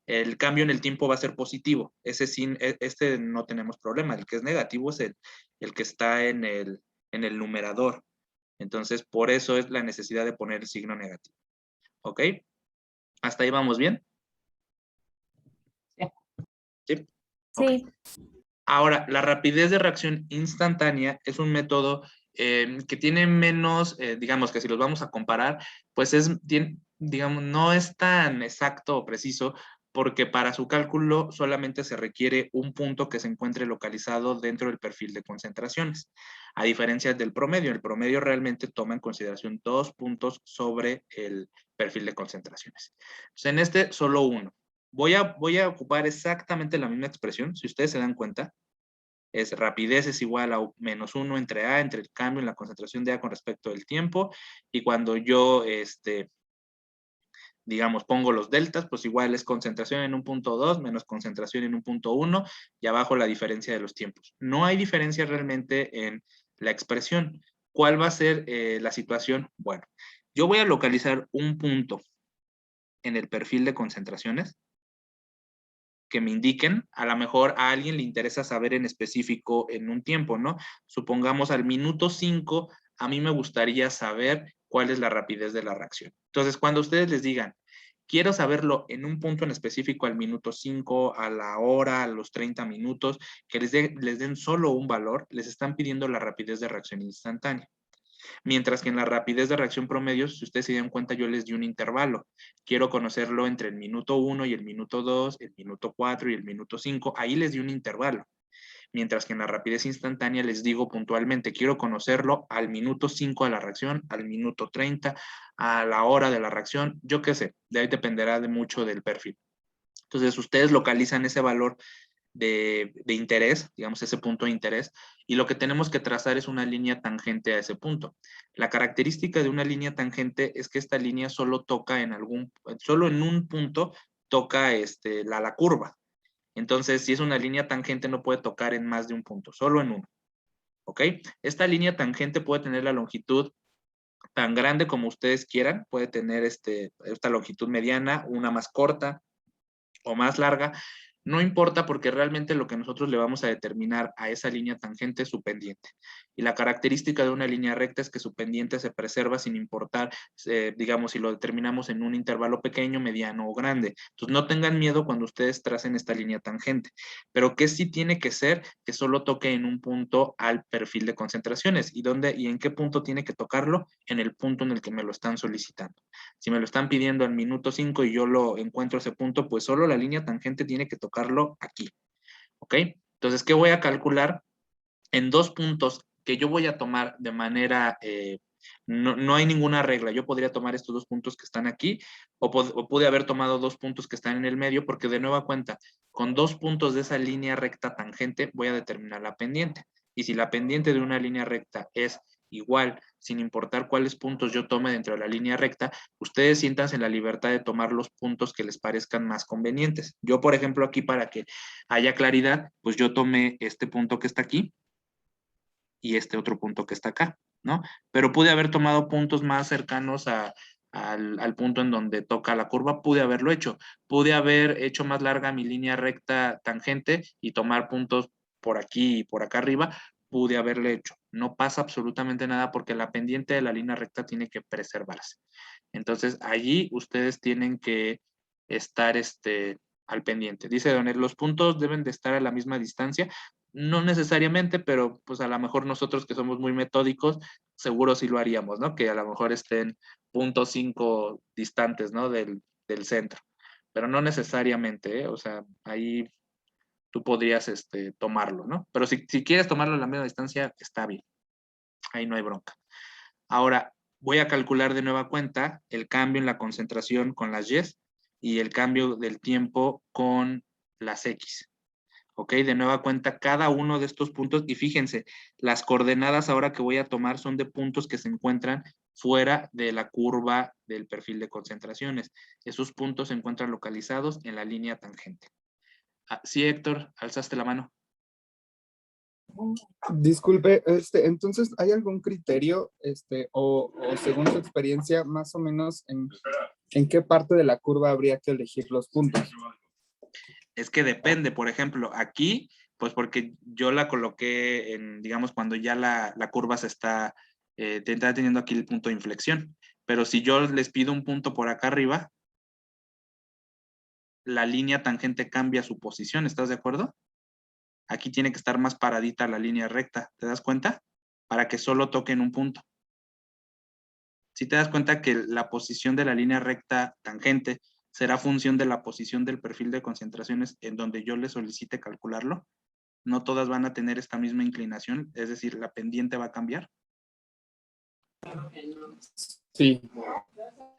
El cambio en el tiempo va a ser positivo. Este no tenemos problema. El que es negativo es el que está en el numerador. Entonces, por eso es la necesidad de poner el signo negativo. ¿Ok? ¿Hasta ahí vamos bien? Sí. ¿Sí? Ok. Sí. Ahora, la rapidez de reacción instantánea es un método que tiene menos, digamos que si los vamos a comparar, pues digamos, no es tan exacto o preciso, porque para su cálculo solamente se requiere un punto que se encuentre localizado dentro del perfil de concentraciones. A diferencia del promedio, el promedio realmente toma en consideración dos puntos sobre el perfil de concentraciones. Entonces, en este, solo uno. Voy a ocupar exactamente la misma expresión, si ustedes se dan cuenta, es rapidez es igual a menos 1 entre A, entre el cambio en la concentración de A con respecto del tiempo, y cuando yo, digamos, pongo los deltas, pues igual es concentración en un punto 2 menos concentración en un punto 1, y abajo la diferencia de los tiempos. No hay diferencia realmente en la expresión. ¿Cuál va a ser la situación? Bueno, yo voy a localizar un punto en el perfil de concentraciones que me indiquen, a lo mejor a alguien le interesa saber en específico en un tiempo, ¿no? Supongamos al minuto 5, a mí me gustaría saber cuál es la rapidez de la reacción. Entonces, cuando ustedes les digan, quiero saberlo en un punto en específico al minuto 5, a la hora, a los 30 minutos, que les den solo un valor, les están pidiendo la rapidez de reacción instantánea. Mientras que en la rapidez de reacción promedio, si ustedes se dieron cuenta, yo les di un intervalo. Quiero conocerlo entre el minuto 1 y el minuto 2, el minuto 4 y el minuto 5. Ahí les di un intervalo. Mientras que en la rapidez instantánea les digo puntualmente, quiero conocerlo al minuto 5 de la reacción, al minuto 30, a la hora de la reacción, yo qué sé, de ahí dependerá de mucho del perfil. Entonces, ustedes localizan ese valor de interés, digamos ese punto de interés, y lo que tenemos que trazar es una línea tangente a ese punto. La característica de una línea tangente es que esta línea solo toca solo en un punto toca la curva. Entonces, si es una línea tangente no puede tocar en más de un punto, solo en uno. ¿Ok? Esta línea tangente puede tener la longitud tan grande como ustedes quieran, puede tener esta longitud mediana, una más corta, o más larga, no importa porque realmente lo que nosotros le vamos a determinar a esa línea tangente es su pendiente. Y la característica de una línea recta es que su pendiente se preserva sin importar, digamos, si lo determinamos en un intervalo pequeño, mediano o grande. Entonces no tengan miedo cuando ustedes tracen esta línea tangente. Pero que sí tiene que ser que solo toque en un punto al perfil de concentraciones. ¿Y dónde y en qué punto tiene que tocarlo? En el punto en el que me lo están solicitando. Si me lo están pidiendo al minuto 5 y yo lo encuentro ese punto, pues solo la línea tangente tiene que tocarlo aquí. ¿Ok? Entonces, ¿qué voy a calcular? En 2 puntos que yo voy a tomar de manera, no hay ninguna regla. Yo podría tomar estos 2 puntos que están aquí o pude haber tomado 2 puntos que están en el medio porque de nueva cuenta, con 2 puntos de esa línea recta tangente voy a determinar la pendiente. Y si la pendiente de una línea recta es igual, sin importar cuáles puntos yo tome dentro de la línea recta, ustedes siéntanse en la libertad de tomar los puntos que les parezcan más convenientes. Yo, por ejemplo, aquí para que haya claridad, pues yo tomé este punto que está aquí y este otro punto que está acá, ¿no? Pero pude haber tomado puntos más cercanos al punto en donde toca la curva, pude haberlo hecho. Pude haber hecho más larga mi línea recta tangente y tomar puntos por aquí y por acá arriba, pude haberle hecho. No pasa absolutamente nada porque la pendiente de la línea recta tiene que preservarse. Entonces, allí ustedes tienen que estar al pendiente. Dice Donel, los puntos deben de estar a la misma distancia. No necesariamente, pero pues a lo mejor nosotros que somos muy metódicos, seguro sí lo haríamos, ¿no? Que a lo mejor estén 0.5 distantes, ¿no? Del centro. Pero no necesariamente, ¿eh? O sea, ahí tú podrías tomarlo, ¿no? Pero si quieres tomarlo a la misma distancia, está bien. Ahí no hay bronca. Ahora, voy a calcular de nueva cuenta el cambio en la concentración con las Y el cambio del tiempo con las X. ¿Ok? De nueva cuenta cada uno de estos puntos y fíjense, las coordenadas ahora que voy a tomar son de puntos que se encuentran fuera de la curva del perfil de concentraciones. Esos puntos se encuentran localizados en la línea tangente. Ah, sí, Héctor, alzaste la mano. Disculpe, entonces, ¿hay algún criterio, o según su experiencia, más o menos en qué parte de la curva habría que elegir los puntos? Es que depende, por ejemplo, aquí, pues porque yo la coloqué en, digamos, cuando ya la curva se está teniendo aquí el punto de inflexión. Pero si yo les pido un punto por acá arriba, la línea tangente cambia su posición, ¿estás de acuerdo? Aquí tiene que estar más paradita la línea recta, ¿te das cuenta? Para que solo toquen un punto. Si te das cuenta que la posición de la línea recta tangente será función de la posición del perfil de concentraciones en donde yo le solicite calcularlo, no todas van a tener esta misma inclinación, es decir, la pendiente va a cambiar. Sí.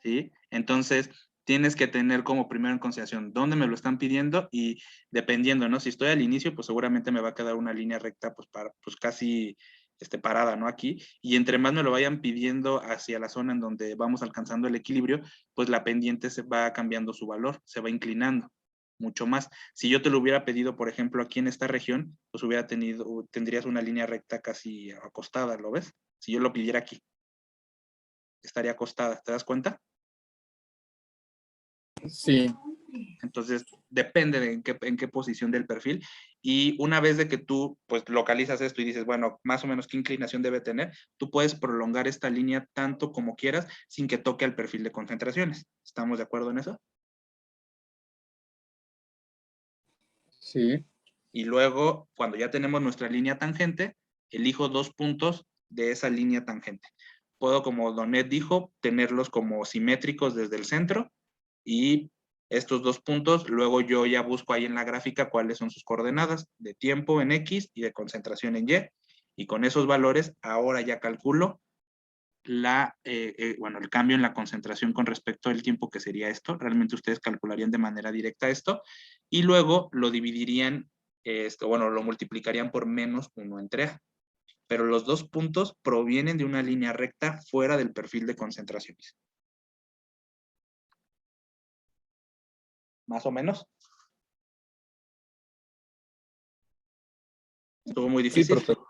¿Sí? Entonces, tienes que tener como primero en consideración dónde me lo están pidiendo y dependiendo, ¿no? Si estoy al inicio, pues seguramente me va a quedar una línea recta, pues casi parada, ¿no? Aquí. Y entre más me lo vayan pidiendo hacia la zona en donde vamos alcanzando el equilibrio, pues la pendiente se va cambiando su valor, se va inclinando mucho más. Si yo te lo hubiera pedido, por ejemplo, aquí en esta región, pues tendrías una línea recta casi acostada, ¿lo ves? Si yo lo pidiera aquí, estaría acostada, ¿te das cuenta? Sí. Entonces, depende de en qué posición del perfil. Y una vez de que tú, pues, localizas esto y dices, bueno, más o menos qué inclinación debe tener, tú puedes prolongar esta línea tanto como quieras sin que toque al perfil de concentraciones. ¿Estamos de acuerdo en eso? Sí. Y luego, cuando ya tenemos nuestra línea tangente, elijo 2 puntos de esa línea tangente. Puedo, como Donet dijo, tenerlos como simétricos desde el centro y estos 2 puntos, luego yo ya busco ahí en la gráfica cuáles son sus coordenadas de tiempo en X y de concentración en Y. Y con esos valores, ahora ya calculo el cambio en la concentración con respecto al tiempo que sería esto. Realmente ustedes calcularían de manera directa esto y luego lo dividirían, lo multiplicarían por menos 1 entre A. Pero los 2 puntos provienen de una línea recta fuera del perfil de concentraciones. ¿Más o menos? ¿Estuvo muy Sí, difícil? profe.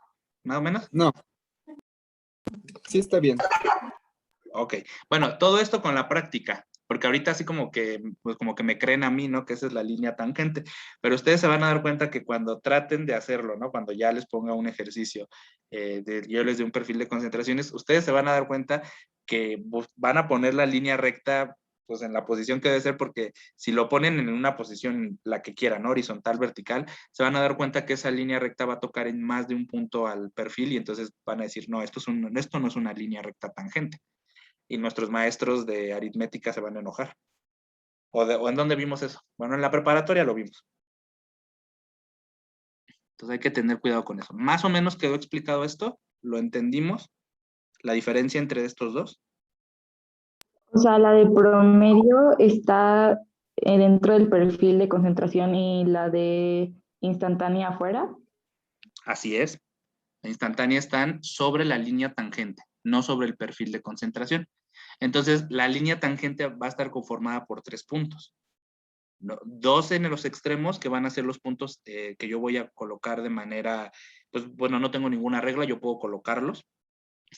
¿Más o menos? No. Sí, está bien. Ok. Bueno, todo esto con la práctica. porque ahorita así como que, pues como que me creen a mí, ¿no? Que esa es la línea tangente, pero ustedes se van a dar cuenta que cuando traten de hacerlo, ¿no? Cuando ya les ponga un ejercicio, yo les dé un perfil de concentraciones, ustedes se van a dar cuenta que pues, van a poner la línea recta pues en la posición que debe ser, porque si lo ponen en una posición la que quieran, horizontal, vertical, se van a dar cuenta que esa línea recta va a tocar en más de un punto al perfil y entonces van a decir, no, esto no es una línea recta tangente. Y nuestros maestros de aritmética se van a enojar. ¿O en dónde vimos eso? Bueno, en la preparatoria lo vimos. Entonces hay que tener cuidado con eso. Más o menos quedó explicado esto, lo entendimos, la diferencia entre estos dos. O sea, la de promedio está dentro del perfil de concentración y la de instantánea afuera. Así es. La instantánea están sobre la línea tangente, no sobre el perfil de concentración. Entonces, la línea tangente va a estar conformada por 3 puntos. ¿No? 2 en los extremos, que van a ser los puntos que yo voy a colocar de manera, pues bueno, no tengo ninguna regla, yo puedo colocarlos.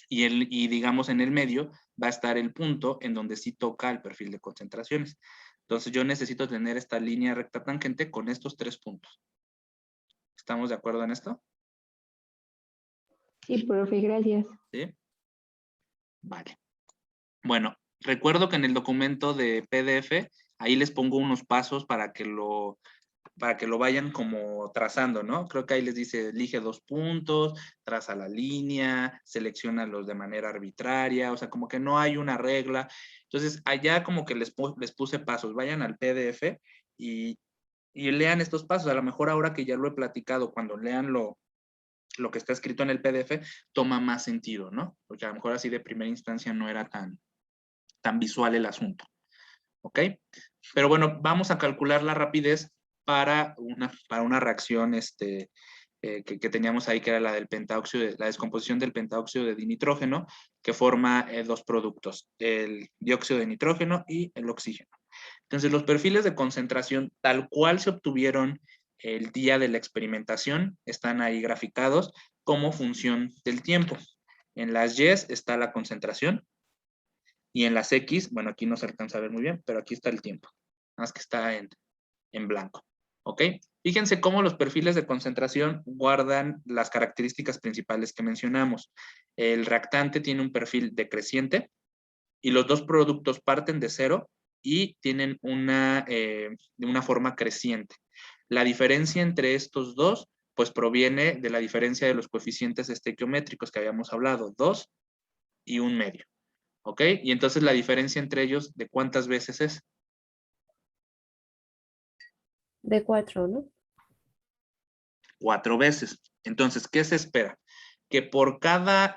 Y digamos en el medio va a estar el punto en donde sí toca el perfil de concentraciones. Entonces yo necesito tener esta línea recta tangente con estos 3 puntos. ¿Estamos de acuerdo en esto? Sí, profe, gracias. ¿Sí? Vale. Bueno, recuerdo que en el documento de PDF, ahí les pongo unos pasos para que lo vayan como trazando, ¿no? Creo que ahí les dice, elige 2 puntos, traza la línea, selecciónalos de manera arbitraria, o sea, como que no hay una regla. Entonces, allá como que les puse pasos, vayan al PDF y lean estos pasos. A lo mejor ahora que ya lo he platicado, cuando lean lo que está escrito en el PDF, toma más sentido, ¿no? Porque a lo mejor así de primera instancia no era tan visual el asunto. ¿Ok? Pero bueno, vamos a calcular la rapidez para una reacción que teníamos ahí, que era la del pentáoxido, la descomposición del pentáoxido de dinitrógeno, que forma 2 productos, el dióxido de nitrógeno y el oxígeno. Entonces, los perfiles de concentración tal cual se obtuvieron el día de la experimentación están ahí graficados como función del tiempo. En las Y está la concentración, y en las X, bueno, aquí no se alcanza a ver muy bien, pero aquí está el tiempo. Nada más que está en blanco. ¿Ok? Fíjense cómo los perfiles de concentración guardan las características principales que mencionamos. El reactante tiene un perfil decreciente y los 2 productos parten de 0 y tienen de una forma creciente. La diferencia entre estos dos, pues proviene de la diferencia de los coeficientes estequiométricos que habíamos hablado, 2 y 1 medio. ¿Ok? Y entonces la diferencia entre ellos, ¿de cuántas veces es? De 4, ¿no? 4 veces. Entonces, ¿qué se espera? Que por cada,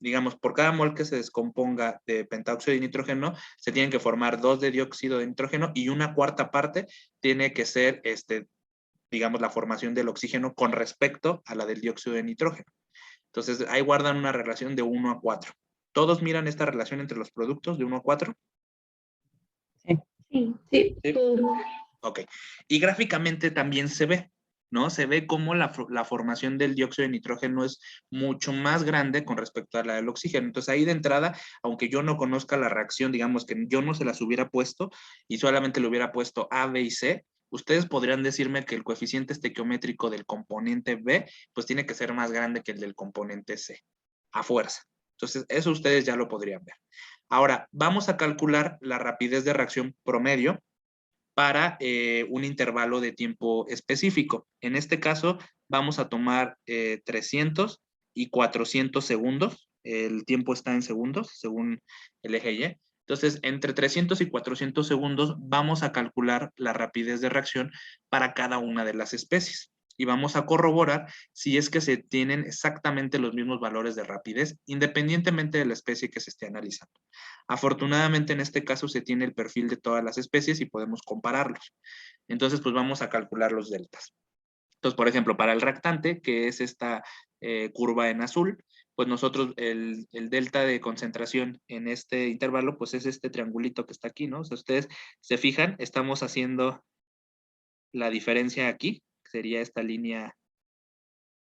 digamos, por cada mol que se descomponga de pentáoxido de nitrógeno, se tienen que formar 2 de dióxido de nitrógeno y una cuarta parte tiene que ser, digamos, la formación del oxígeno con respecto a la del dióxido de nitrógeno. Entonces, ahí guardan una relación de 1 a 4. ¿Todos miran esta relación entre los productos de 1 a 4? Sí. ¿Sí? Ok. Y gráficamente también se ve, ¿no? Se ve cómo la formación del dióxido de nitrógeno es mucho más grande con respecto a la del oxígeno. Entonces ahí de entrada, aunque yo no conozca la reacción, digamos que yo no se las hubiera puesto y solamente le hubiera puesto A, B y C, ustedes podrían decirme que el coeficiente estequiométrico del componente B, pues tiene que ser más grande que el del componente C, a fuerza. Entonces eso ustedes ya lo podrían ver. Ahora, vamos a calcular la rapidez de reacción promedio para un intervalo de tiempo específico. En este caso, vamos a tomar 300 y 400 segundos. El tiempo está en segundos, según el eje Y. Entonces, entre 300 y 400 segundos vamos a calcular la rapidez de reacción para cada una de las especies. Y vamos a corroborar si es que se tienen exactamente los mismos valores de rapidez, independientemente de la especie que se esté analizando. Afortunadamente, en este caso se tiene el perfil de todas las especies y podemos compararlos. Entonces, pues vamos a calcular los deltas. Entonces, por ejemplo, para el reactante, que es esta curva en azul, pues nosotros el delta de concentración en este intervalo, pues es este triangulito que está aquí, ¿no? O sea, ustedes se fijan, estamos haciendo la diferencia aquí, que sería esta línea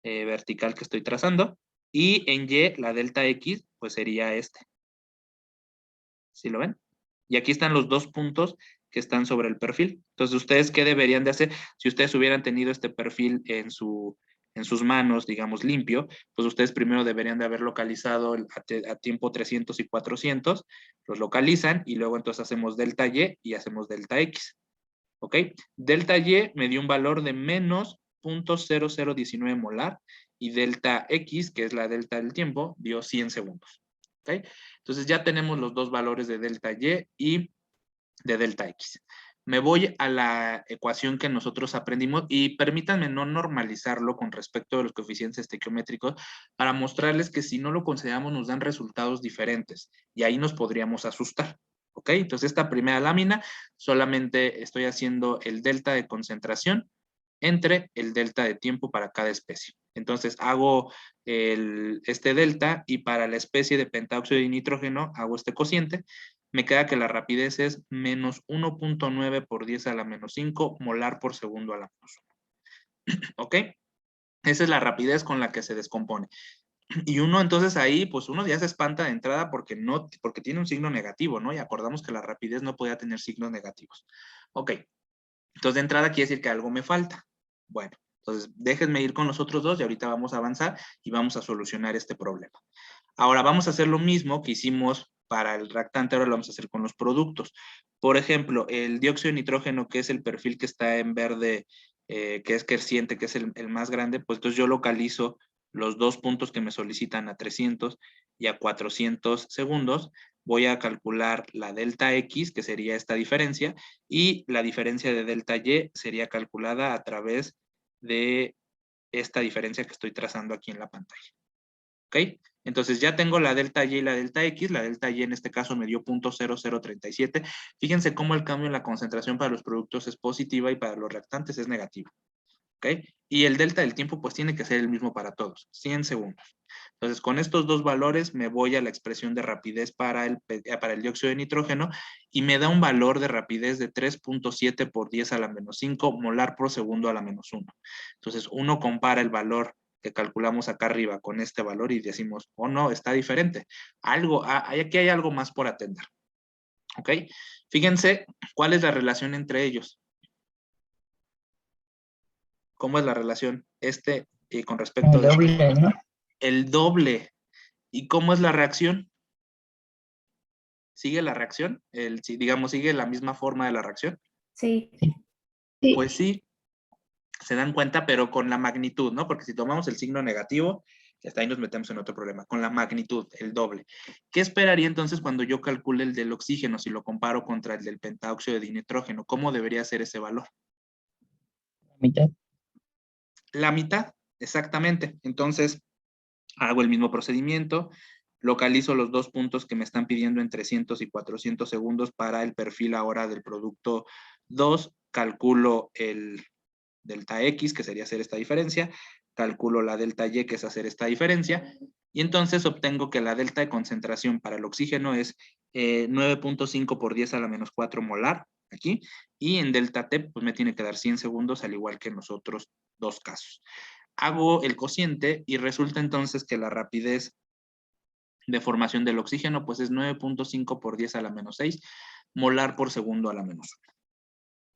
vertical que estoy trazando, y en Y, la delta X, pues sería este. ¿Sí lo ven? Y aquí están los 2 puntos que están sobre el perfil. Entonces, ¿ustedes qué deberían de hacer? Si ustedes hubieran tenido este perfil en sus manos, digamos, limpio, pues ustedes primero deberían de haber localizado a tiempo 300 y 400, los localizan y luego entonces hacemos delta Y y hacemos delta X. ¿Ok? Delta Y me dio un valor de menos 0.0019 molar y delta X, que es la delta del tiempo, dio 100 segundos. ¿Ok? Entonces ya tenemos los dos valores de delta Y y de delta X. Me voy a la ecuación que nosotros aprendimos y permítanme no normalizarlo con respecto a los coeficientes estequiométricos para mostrarles que si no lo consideramos nos dan resultados diferentes y ahí nos podríamos asustar. ¿Ok? Entonces esta primera lámina solamente estoy haciendo el delta de concentración entre el delta de tiempo para cada especie. Entonces hago este delta y para la especie de pentáoxido de nitrógeno hago este cociente. Me queda que la rapidez es menos 1.9 por 10 a la menos 5 molar por segundo a la menos 1. ¿Ok? Esa es la rapidez con la que se descompone. Y uno entonces ahí, pues uno ya se espanta de entrada porque tiene un signo negativo, ¿no? Y acordamos que la rapidez no podía tener signos negativos. Ok. Entonces de entrada quiere decir que algo me falta. Bueno, entonces déjenme ir con los otros dos y ahorita vamos a avanzar y vamos a solucionar este problema. Ahora vamos a hacer lo mismo que hicimos para el reactante, ahora lo vamos a hacer con los productos. Por ejemplo, el dióxido de nitrógeno, que es el perfil que está en verde, que es creciente, que es el más grande, pues entonces yo localizo los 2 puntos que me solicitan a 300 y a 400 segundos. Voy a calcular la delta X, que sería esta diferencia, y la diferencia de delta Y sería calculada a través de esta diferencia que estoy trazando aquí en la pantalla. ¿Ok? Entonces ya tengo la delta Y y la delta X. La delta Y en este caso me dio 0.0037. Fíjense cómo el cambio en la concentración para los productos es positiva y para los reactantes es negativa. ¿Ok? Y el delta del tiempo pues tiene que ser el mismo para todos, 100 segundos. Entonces con estos dos valores me voy a la expresión de rapidez para el dióxido de nitrógeno y me da un valor de rapidez de 3.7 por 10 a la menos 5 molar por segundo a la menos 1. Entonces uno compara el valor que calculamos acá arriba con este valor y decimos, oh no, está diferente. Aquí hay algo más por atender. ¿Ok? Fíjense cuál es la relación entre ellos. ¿Cómo es la relación? Con respecto El doble, ¿no? El doble. ¿Y cómo es la reacción? ¿Sigue la reacción? Digamos, ¿sigue la misma forma de la reacción? Sí. Pues sí, se dan cuenta, pero con la magnitud, ¿no? Porque si tomamos el signo negativo, hasta ahí nos metemos en otro problema, con la magnitud, el doble. ¿Qué esperaría entonces cuando yo calcule el del oxígeno si lo comparo contra el del pentáoxido de nitrógeno? ¿Cómo debería ser ese valor? La mitad. La mitad, exactamente. Entonces, hago el mismo procedimiento, localizo los 2 puntos que me están pidiendo en 300 y 400 segundos para el perfil ahora del producto 2, calculo el delta X, que sería hacer esta diferencia, calculo la delta Y, que es hacer esta diferencia, y entonces obtengo que la delta de concentración para el oxígeno es 9.5 por 10 a la menos 4 molar, aquí, y en delta T, pues me tiene que dar 100 segundos, al igual que en los otros dos casos. Hago el cociente y resulta entonces que la rapidez de formación del oxígeno pues es 9.5 por 10 a la menos 6 molar por segundo a la menos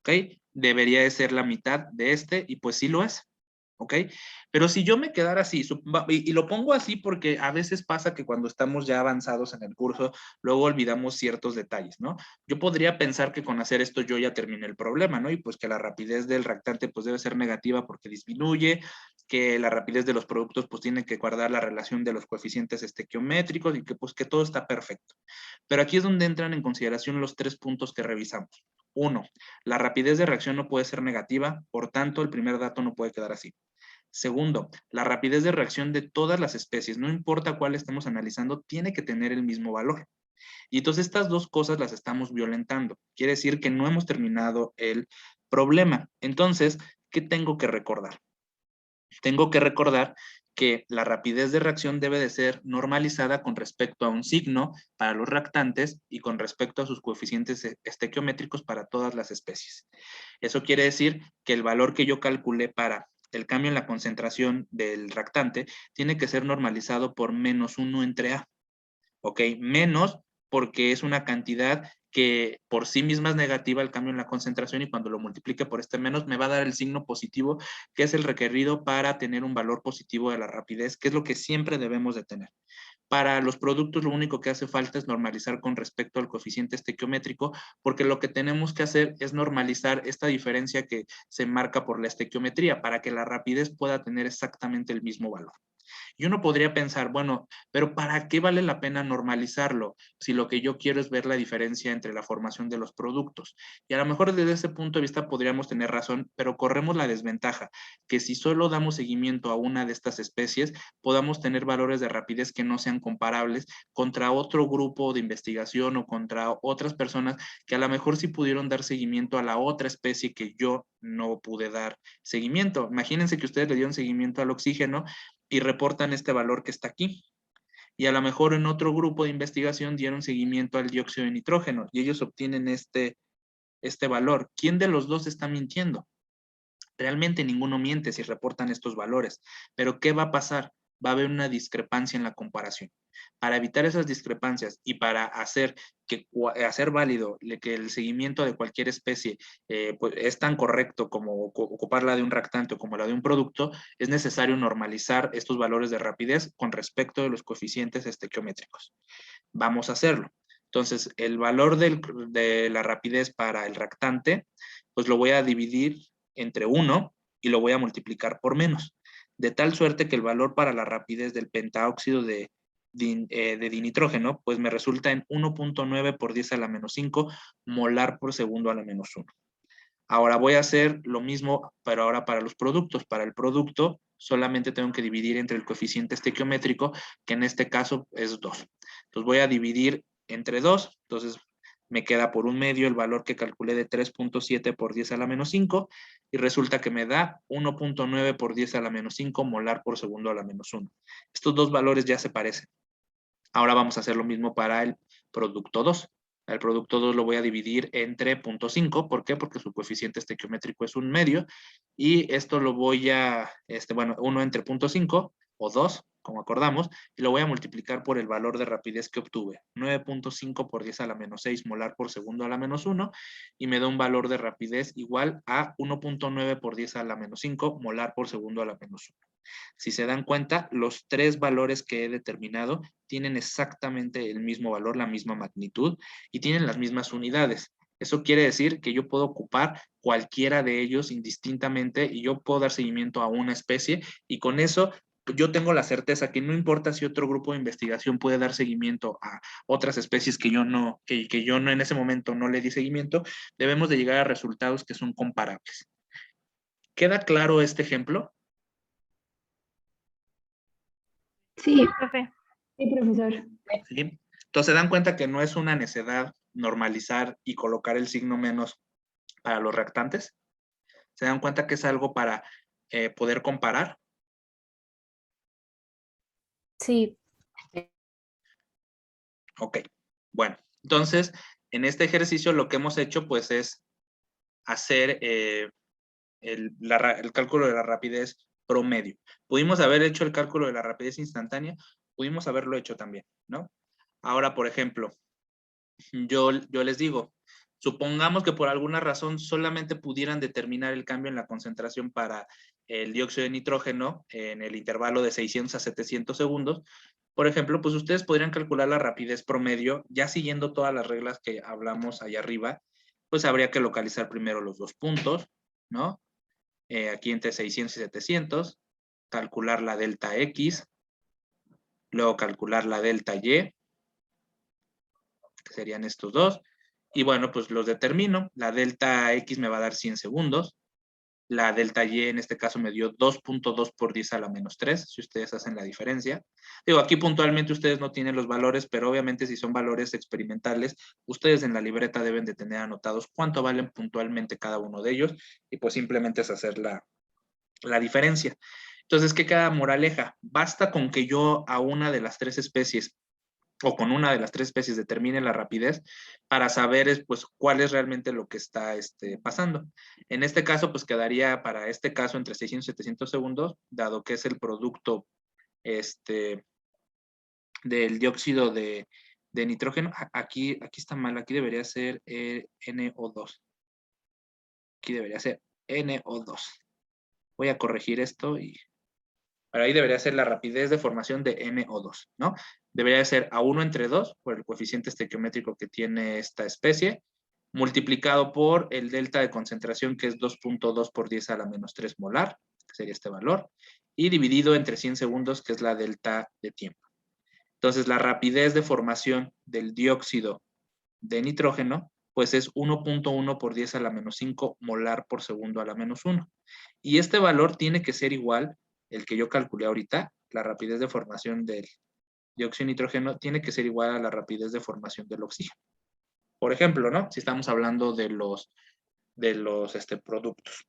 1. ¿Ok? Debería de ser la mitad de este y pues sí lo es. ¿Ok? Pero si yo me quedara así, y lo pongo así porque a veces pasa que cuando estamos ya avanzados en el curso, luego olvidamos ciertos detalles, ¿no? Yo podría pensar que con hacer esto yo ya terminé el problema, ¿no? Y pues que la rapidez del reactante pues debe ser negativa porque disminuye, que la rapidez de los productos pues tiene que guardar la relación de los coeficientes estequiométricos y que pues que todo está perfecto. Pero aquí es donde entran en consideración los 3 puntos que revisamos. 1, la rapidez de reacción no puede ser negativa, por tanto el primer dato no puede quedar así. Segundo, la rapidez de reacción de todas las especies, no importa cuál estemos analizando, tiene que tener el mismo valor. Y entonces estas dos cosas las estamos violentando. Quiere decir que no hemos terminado el problema. Entonces, ¿qué tengo que recordar? Tengo que recordar que la rapidez de reacción debe de ser normalizada con respecto a un signo para los reactantes y con respecto a sus coeficientes estequiométricos para todas las especies. Eso quiere decir que el valor que yo calculé para el cambio en la concentración del reactante tiene que ser normalizado por -1 entre A. ¿Ok? Menos porque es una cantidad que por sí misma es negativa el cambio en la concentración y cuando lo multiplique por este menos me va a dar el signo positivo, que es el requerido para tener un valor positivo de la rapidez, que es lo que siempre debemos de tener. Para los productos lo único que hace falta es normalizar con respecto al coeficiente estequiométrico, porque lo que tenemos que hacer es normalizar esta diferencia que se marca por la estequiometría para que la rapidez pueda tener exactamente el mismo valor. Y uno podría pensar, bueno, pero ¿para qué vale la pena normalizarlo si lo que yo quiero es ver la diferencia entre la formación de los productos? Y a lo mejor desde ese punto de vista podríamos tener razón, pero corremos la desventaja que si solo damos seguimiento a una de estas especies, podamos tener valores de rapidez que no sean comparables contra otro grupo de investigación o contra otras personas que a lo mejor sí pudieron dar seguimiento a la otra especie que yo no pude dar seguimiento. Imagínense que ustedes le dieron seguimiento al oxígeno y reportan este valor que está aquí. Y a lo mejor en otro grupo de investigación dieron seguimiento al dióxido de nitrógeno y ellos obtienen este valor. ¿Quién de los dos está mintiendo? Realmente ninguno miente si reportan estos valores, pero ¿qué va a pasar? Va a haber una discrepancia en la comparación. Para evitar esas discrepancias y para hacer válido que el seguimiento de cualquier especie pues es tan correcto como ocupar la de un reactante o como la de un producto, es necesario normalizar estos valores de rapidez con respecto de los coeficientes estequiométricos. Vamos a hacerlo. Entonces, el valor de la rapidez para el reactante, pues lo voy a dividir entre 1 y lo voy a multiplicar por menos, de tal suerte que el valor para la rapidez del pentaóxido de dinitrógeno, pues me resulta en 1.9 por 10 a la menos 5 molar por segundo a la menos 1. Ahora voy a hacer lo mismo, pero ahora para los productos. Para el producto solamente tengo que dividir entre el coeficiente estequiométrico, que en este caso es 2. Entonces voy a dividir entre 2, entonces me queda por un medio el valor que calculé de 3.7 por 10 a la menos 5 y resulta que me da 1.9 por 10 a la menos 5 molar por segundo a la menos 1. Estos dos valores ya se parecen. Ahora vamos a hacer lo mismo para el producto 2. El producto 2 lo voy a dividir entre 0.5. ¿Por qué? Porque su coeficiente estequiométrico es un medio. Y esto lo voy a, 1 entre 0.5 o 2, como acordamos, y lo voy a multiplicar por el valor de rapidez que obtuve. 9.5 por 10 a la menos 6 molar por segundo a la menos 1, y me da un valor de rapidez igual a 1.9 por 10 a la menos 5 molar por segundo a la menos 1. Si se dan cuenta, los tres valores que he determinado tienen exactamente el mismo valor, la misma magnitud y tienen las mismas unidades. Eso quiere decir que yo puedo ocupar cualquiera de ellos indistintamente y yo puedo dar seguimiento a una especie y con eso yo tengo la certeza que no importa si otro grupo de investigación puede dar seguimiento a otras especies que yo no en ese momento no le di seguimiento, debemos de llegar a resultados que son comparables. ¿Queda claro este ejemplo? Sí, Profe. sí, profesor. ¿Sí? Entonces se dan cuenta que no es una necedad normalizar y colocar el signo menos para los reactantes. Se dan cuenta que es algo para poder comparar. Sí. Ok, bueno, entonces en este ejercicio lo que hemos hecho pues es hacer el cálculo de la rapidez promedio. Pudimos haber hecho el cálculo de la rapidez instantánea, pudimos haberlo hecho también, ¿no? Ahora, por ejemplo, yo les digo, supongamos que por alguna razón solamente pudieran determinar el cambio en la concentración para el dióxido de nitrógeno en el intervalo de 600 a 700 segundos. Por ejemplo, pues ustedes podrían calcular la rapidez promedio, ya siguiendo todas las reglas que hablamos allá arriba, pues habría que localizar primero los dos puntos, ¿no? Aquí entre 600 y 700, calcular la delta X, luego calcular la delta Y, que serían estos dos, y bueno, pues los determino. La delta X me va a dar 100 segundos, la delta Y en este caso me dio 2.2 por 10 a la menos 3, si ustedes hacen la diferencia. Digo, aquí puntualmente ustedes no tienen los valores, pero obviamente si son valores experimentales, ustedes en la libreta deben de tener anotados cuánto valen puntualmente cada uno de ellos, y pues simplemente es hacer la diferencia. Entonces, ¿qué queda moraleja? Basta con que yo a una de las tres especies o con una de las tres especies determine la rapidez para saber pues cuál es realmente lo que está pasando. En este caso, pues quedaría para este caso entre 600 y 700 segundos, dado que es el producto del dióxido de de nitrógeno. Aquí está mal, aquí debería ser NO2. Aquí debería ser NO2. Voy a corregir esto y para ahí debería ser la rapidez de formación de NO2, ¿no? Debería ser A1 entre 2 por el coeficiente estequiométrico que tiene esta especie, multiplicado por el delta de concentración, que es 2.2 por 10 a la menos 3 molar, que sería este valor, y dividido entre 100 segundos, que es la delta de tiempo. Entonces, la rapidez de formación del dióxido de nitrógeno, pues es 1.1 por 10 a la menos 5 molar por segundo a la menos 1. Y este valor tiene que ser igual, el que yo calculé ahorita, la rapidez de formación del dióxido de nitrógeno, tiene que ser igual a la rapidez de formación del oxígeno. Por ejemplo, ¿no? Si estamos hablando de los productos.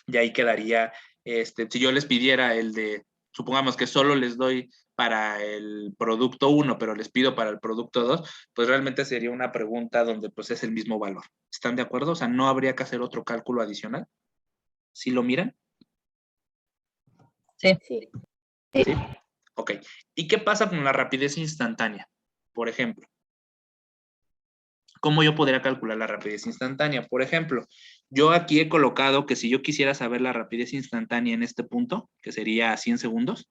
Y ahí quedaría, si yo les pidiera el de, supongamos que solo les doy para el producto 1, pero les pido para el producto 2, pues realmente sería una pregunta donde pues es el mismo valor. ¿Están de acuerdo? O sea, no habría que hacer otro cálculo adicional. ¿Sí lo miran? Sí. Sí. ¿Sí? Ok. ¿Y qué pasa con la rapidez instantánea? Por ejemplo, ¿cómo yo podría calcular la rapidez instantánea? Por ejemplo, yo aquí he colocado que si yo quisiera saber la rapidez instantánea en este punto, que sería a 100 segundos,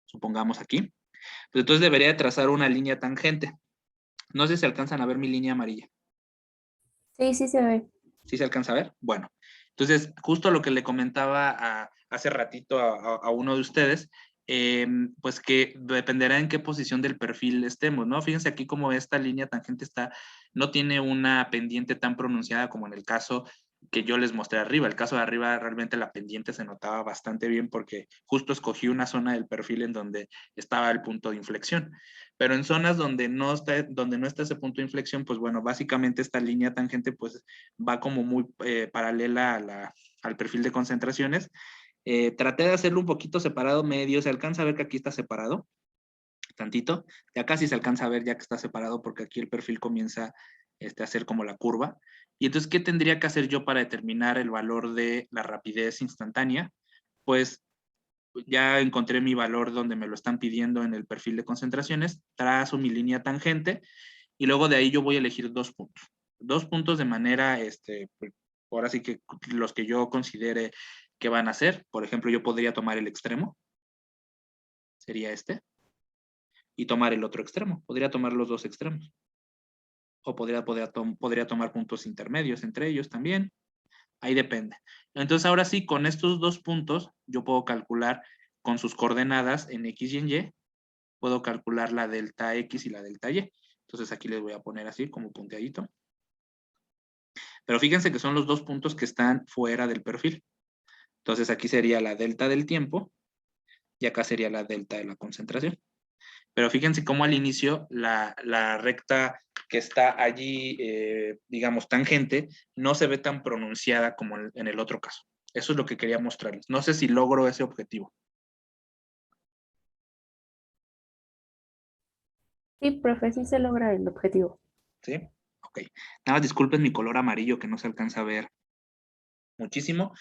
supongamos aquí, pues entonces debería de trazar una línea tangente. No sé si alcanzan a ver mi línea amarilla. Sí, sí se ve. ¿Sí se alcanza a ver? Bueno, entonces justo lo que le comentaba hace ratito a uno de ustedes, pues que dependerá en qué posición del perfil estemos, ¿no? Fíjense aquí como esta línea tangente no tiene una pendiente tan pronunciada como en el caso que yo les mostré arriba. El caso de arriba realmente la pendiente se notaba bastante bien porque justo escogí una zona del perfil en donde estaba el punto de inflexión. Pero en zonas donde no está ese punto de inflexión, pues bueno, básicamente esta línea tangente pues va como muy paralela al perfil de concentraciones. Traté de hacerlo un poquito separado, medio, se alcanza a ver que aquí está separado, tantito, ya casi se alcanza a ver ya que está separado porque aquí el perfil comienza a hacer como la curva. Y entonces, ¿qué tendría que hacer yo para determinar el valor de la rapidez instantánea? Pues ya encontré mi valor donde me lo están pidiendo en el perfil de concentraciones, trazo mi línea tangente y luego de ahí yo voy a elegir 2 puntos. 2 puntos de manera, pues, ahora sí que los que yo considere que van a ser. Por ejemplo, yo podría tomar el extremo, sería este, y tomar el otro extremo. Podría tomar los 2 extremos. O podría tomar puntos intermedios entre ellos también. Ahí depende. Entonces, ahora sí, con estos 2 puntos, yo puedo calcular con sus coordenadas en X y en Y, puedo calcular la delta X y la delta Y. Entonces, aquí les voy a poner así como punteadito. Pero fíjense que son los 2 puntos que están fuera del perfil. Entonces, aquí sería la delta del tiempo y acá sería la delta de la concentración. Pero fíjense cómo al inicio la recta que está allí, digamos, tangente, no se ve tan pronunciada como en el otro caso. Eso es lo que quería mostrarles. No sé si logro ese objetivo. Sí, profe, sí se logra el objetivo. ¿Sí? Ok. Nada más disculpen mi color amarillo que no se alcanza a ver muchísimo.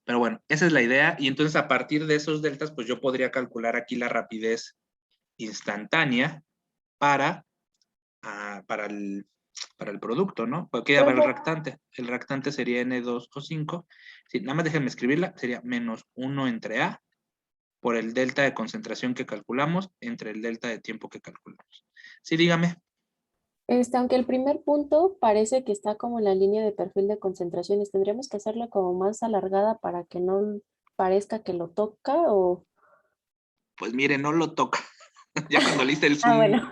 Pero bueno, esa es la idea. Y entonces a partir de esos deltas, pues yo podría calcular aquí la rapidez instantánea para el producto, ¿no? Porque para el reactante. El reactante sería N2O5. Sí, nada más déjenme escribirla. Sería menos 1 entre A por el delta de concentración que calculamos entre el delta de tiempo que calculamos. Sí, dígame. Aunque el primer punto parece que está como en la línea de perfil de concentraciones, ¿tendríamos que hacerla como más alargada para que no parezca que lo toca o...? Pues mire, no lo toca. Ya cuando le hice el Ah, zoom. bueno.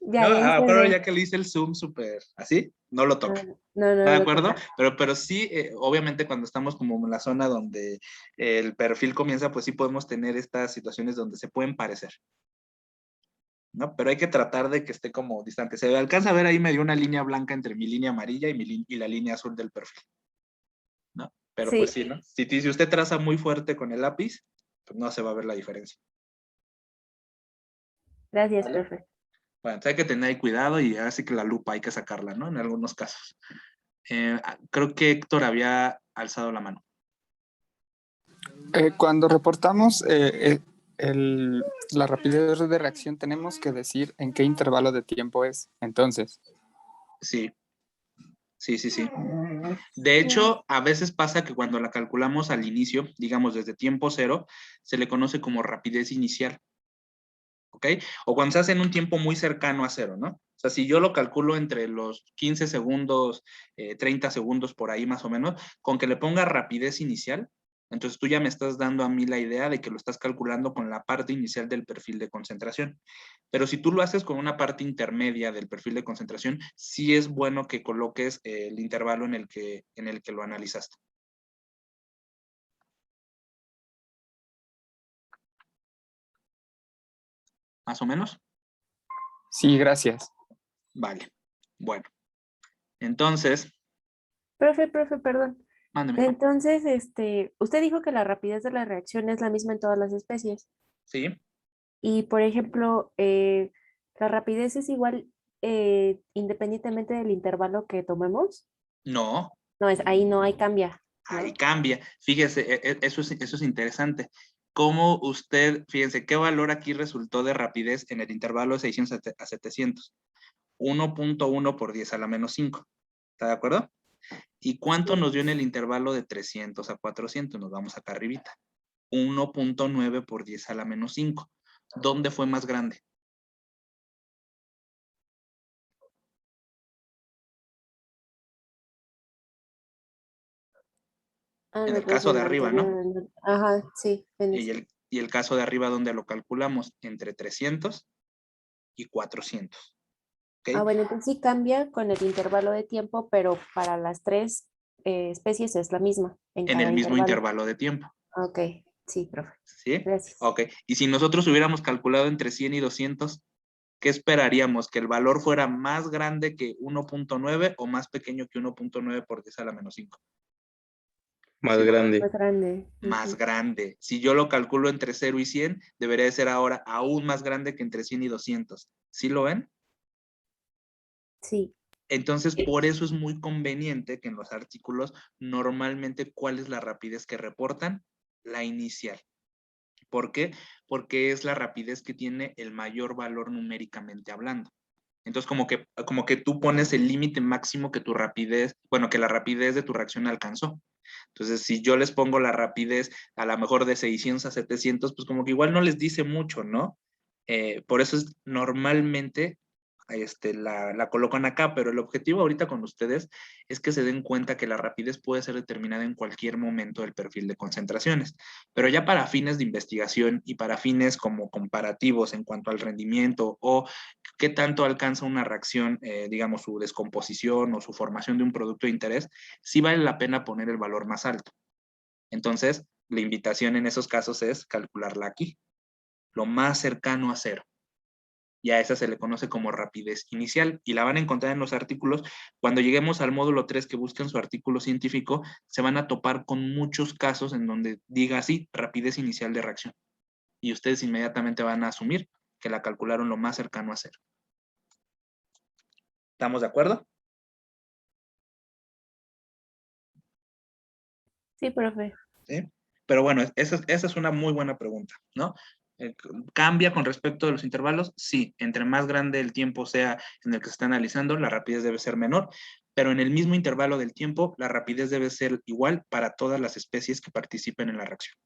Ya, No, ya pero entendí. ya que le hice el zoom súper así, no lo Ah, toca. no, ¿Está no de lo acuerdo? toca. Pero sí, obviamente cuando estamos como en la zona donde el perfil comienza, pues sí podemos tener estas situaciones donde se pueden parecer, ¿no? Pero hay que tratar de que esté como distante. Se alcanza a ver ahí medio una línea blanca entre mi línea amarilla y la línea azul del perfil, ¿no? Pero pues Sí, sí, ¿no? Si usted traza muy fuerte con el lápiz, pues no se va a ver la diferencia. gracias, ¿Vale? profe. Bueno, entonces hay que tener cuidado y así que la lupa hay que sacarla, ¿no? En algunos casos. Creo que Héctor había alzado la mano. Cuando reportamos la rapidez de reacción tenemos que decir en qué intervalo de tiempo es. Entonces, Sí. Sí. De hecho, a veces pasa que cuando la calculamos al inicio, digamos desde tiempo cero, se le conoce como rapidez inicial. ¿Ok? O cuando se hace en un tiempo muy cercano a cero, ¿no? O sea, si yo lo calculo entre los 15 segundos, 30 segundos por ahí más o menos, con que le ponga rapidez inicial, entonces tú ya me estás dando a mí la idea de que lo estás calculando con la parte inicial del perfil de concentración. Pero si tú lo haces con una parte intermedia del perfil de concentración, sí es bueno que coloques el intervalo en el que lo analizaste. ¿Más o menos? sí, gracias. Vale. Bueno. Entonces, Profe, perdón. mándeme. Entonces, usted dijo que la rapidez de la reacción es la misma en todas las especies. ¿Sí? Y, por ejemplo, la rapidez es igual independientemente del intervalo que tomemos. No. No, ahí no hay cambia, ¿no? Ahí cambia. Fíjese, eso es interesante. ¿Cómo usted, fíjense, qué valor aquí resultó de rapidez en el intervalo de 600 a 700? 1.1 por 10 a la menos 5. ¿Está de acuerdo? ¿Y cuánto nos dio en el intervalo de 300 a 400? Nos vamos acá arribita. 1.9 por 10 a la menos 5. ¿Dónde fue más grande? Ah, En no, el pues caso de el arriba, ¿no? anterior. Ajá, sí. Y el caso de arriba, ¿dónde lo calculamos? Entre 300 y 400. Ah, ¿Ok? bueno, entonces sí cambia con el intervalo de tiempo, pero para las tres especies es la misma en En el cada mismo intervalo. intervalo de tiempo. Ok, sí, profe. ¿Sí? Gracias. Ok. Y si nosotros hubiéramos calculado entre 100 y 200, ¿qué esperaríamos? ¿Que el valor fuera más grande que 1.9 o más pequeño que 1.9 por 10 a la menos 5? Más ¿Sí lo ven? grande. Más grande. Más Ujú. grande. Si yo lo calculo entre 0 y 100, debería de ser ahora aún más grande que entre 100 y 200. ¿Sí lo ven? Sí. Entonces, por eso es muy conveniente que en los artículos normalmente, ¿cuál es la rapidez que reportan? La inicial. ¿Por qué? Porque es la rapidez que tiene el mayor valor numéricamente hablando. Entonces, como que tú pones el límite máximo que tu rapidez, bueno, que la rapidez de tu reacción alcanzó. Entonces, si yo les pongo la rapidez a lo mejor de 600 a 700, pues como que igual no les dice mucho, ¿no? Por eso es normalmente la colocan acá, pero el objetivo ahorita con ustedes es que se den cuenta que la rapidez puede ser determinada en cualquier momento del perfil de concentraciones, pero ya para fines de investigación y para fines como comparativos en cuanto al rendimiento o qué tanto alcanza una reacción, digamos, su descomposición o su formación de un producto de interés, sí vale la pena poner el valor más alto. Entonces, la invitación en esos casos es calcularla aquí, lo más cercano a cero. Y a esa se le conoce como rapidez inicial y la van a encontrar en los artículos. Cuando lleguemos al módulo 3 que busquen su artículo científico, se van a topar con muchos casos en donde diga así, rapidez inicial de reacción. Y ustedes inmediatamente van a asumir que la calcularon lo más cercano a cero. ¿Estamos de acuerdo? Sí, profe. ¿Sí? Pero bueno, esa es una muy buena pregunta, ¿no? ¿Cambia con respecto a los intervalos? Sí, entre más grande el tiempo sea en el que se está analizando, la rapidez debe ser menor, pero en el mismo intervalo del tiempo, la rapidez debe ser igual para todas las especies que participen en la reacción.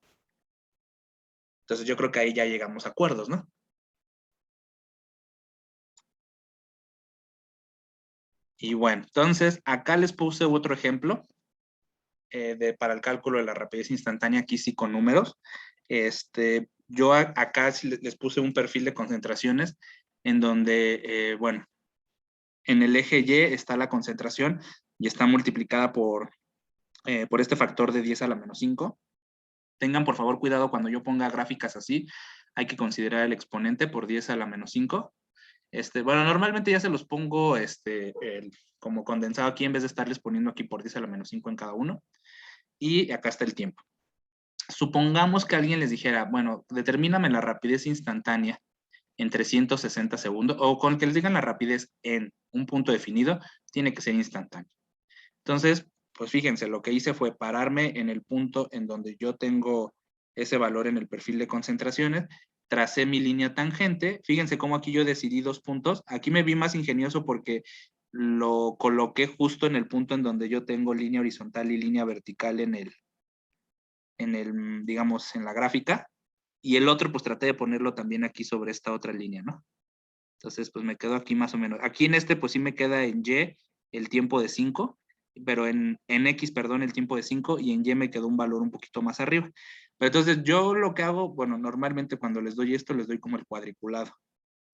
Entonces yo creo que ahí ya llegamos a acuerdos, ¿no? Y bueno, entonces acá les puse otro ejemplo para el cálculo de la rapidez instantánea, aquí sí con números. Yo acá sí les puse un perfil de concentraciones en donde, bueno, en el eje Y está la concentración y está multiplicada por este factor de 10 a la menos 5. Tengan por favor cuidado cuando yo ponga gráficas así, hay que considerar el exponente por 10 a la menos 5. Bueno, normalmente ya se los pongo como condensado aquí en vez de estarles poniendo aquí por 10 a la menos 5 en cada uno. Y acá está el tiempo. Supongamos que alguien les dijera, bueno, determíname la rapidez instantánea en 360 segundos, o con que les digan la rapidez en un punto definido, tiene que ser instantáneo. Entonces, pues fíjense, lo que hice fue pararme en el punto en donde yo tengo ese valor en el perfil de concentraciones, tracé mi línea tangente. Fíjense cómo aquí yo decidí 2 puntos. Aquí me vi más ingenioso porque lo coloqué justo en el punto en donde yo tengo línea horizontal y línea vertical en el, digamos, en la gráfica. Y el otro, pues traté de ponerlo también aquí sobre esta otra línea, ¿no? Entonces, pues me quedo aquí más o menos. Aquí en este, pues sí me queda en Y el tiempo de 5, pero en X, perdón, el tiempo de 5, y en Y me quedó un valor un poquito más arriba. Pero entonces yo lo que hago, bueno, normalmente cuando les doy esto, les doy como el cuadriculado,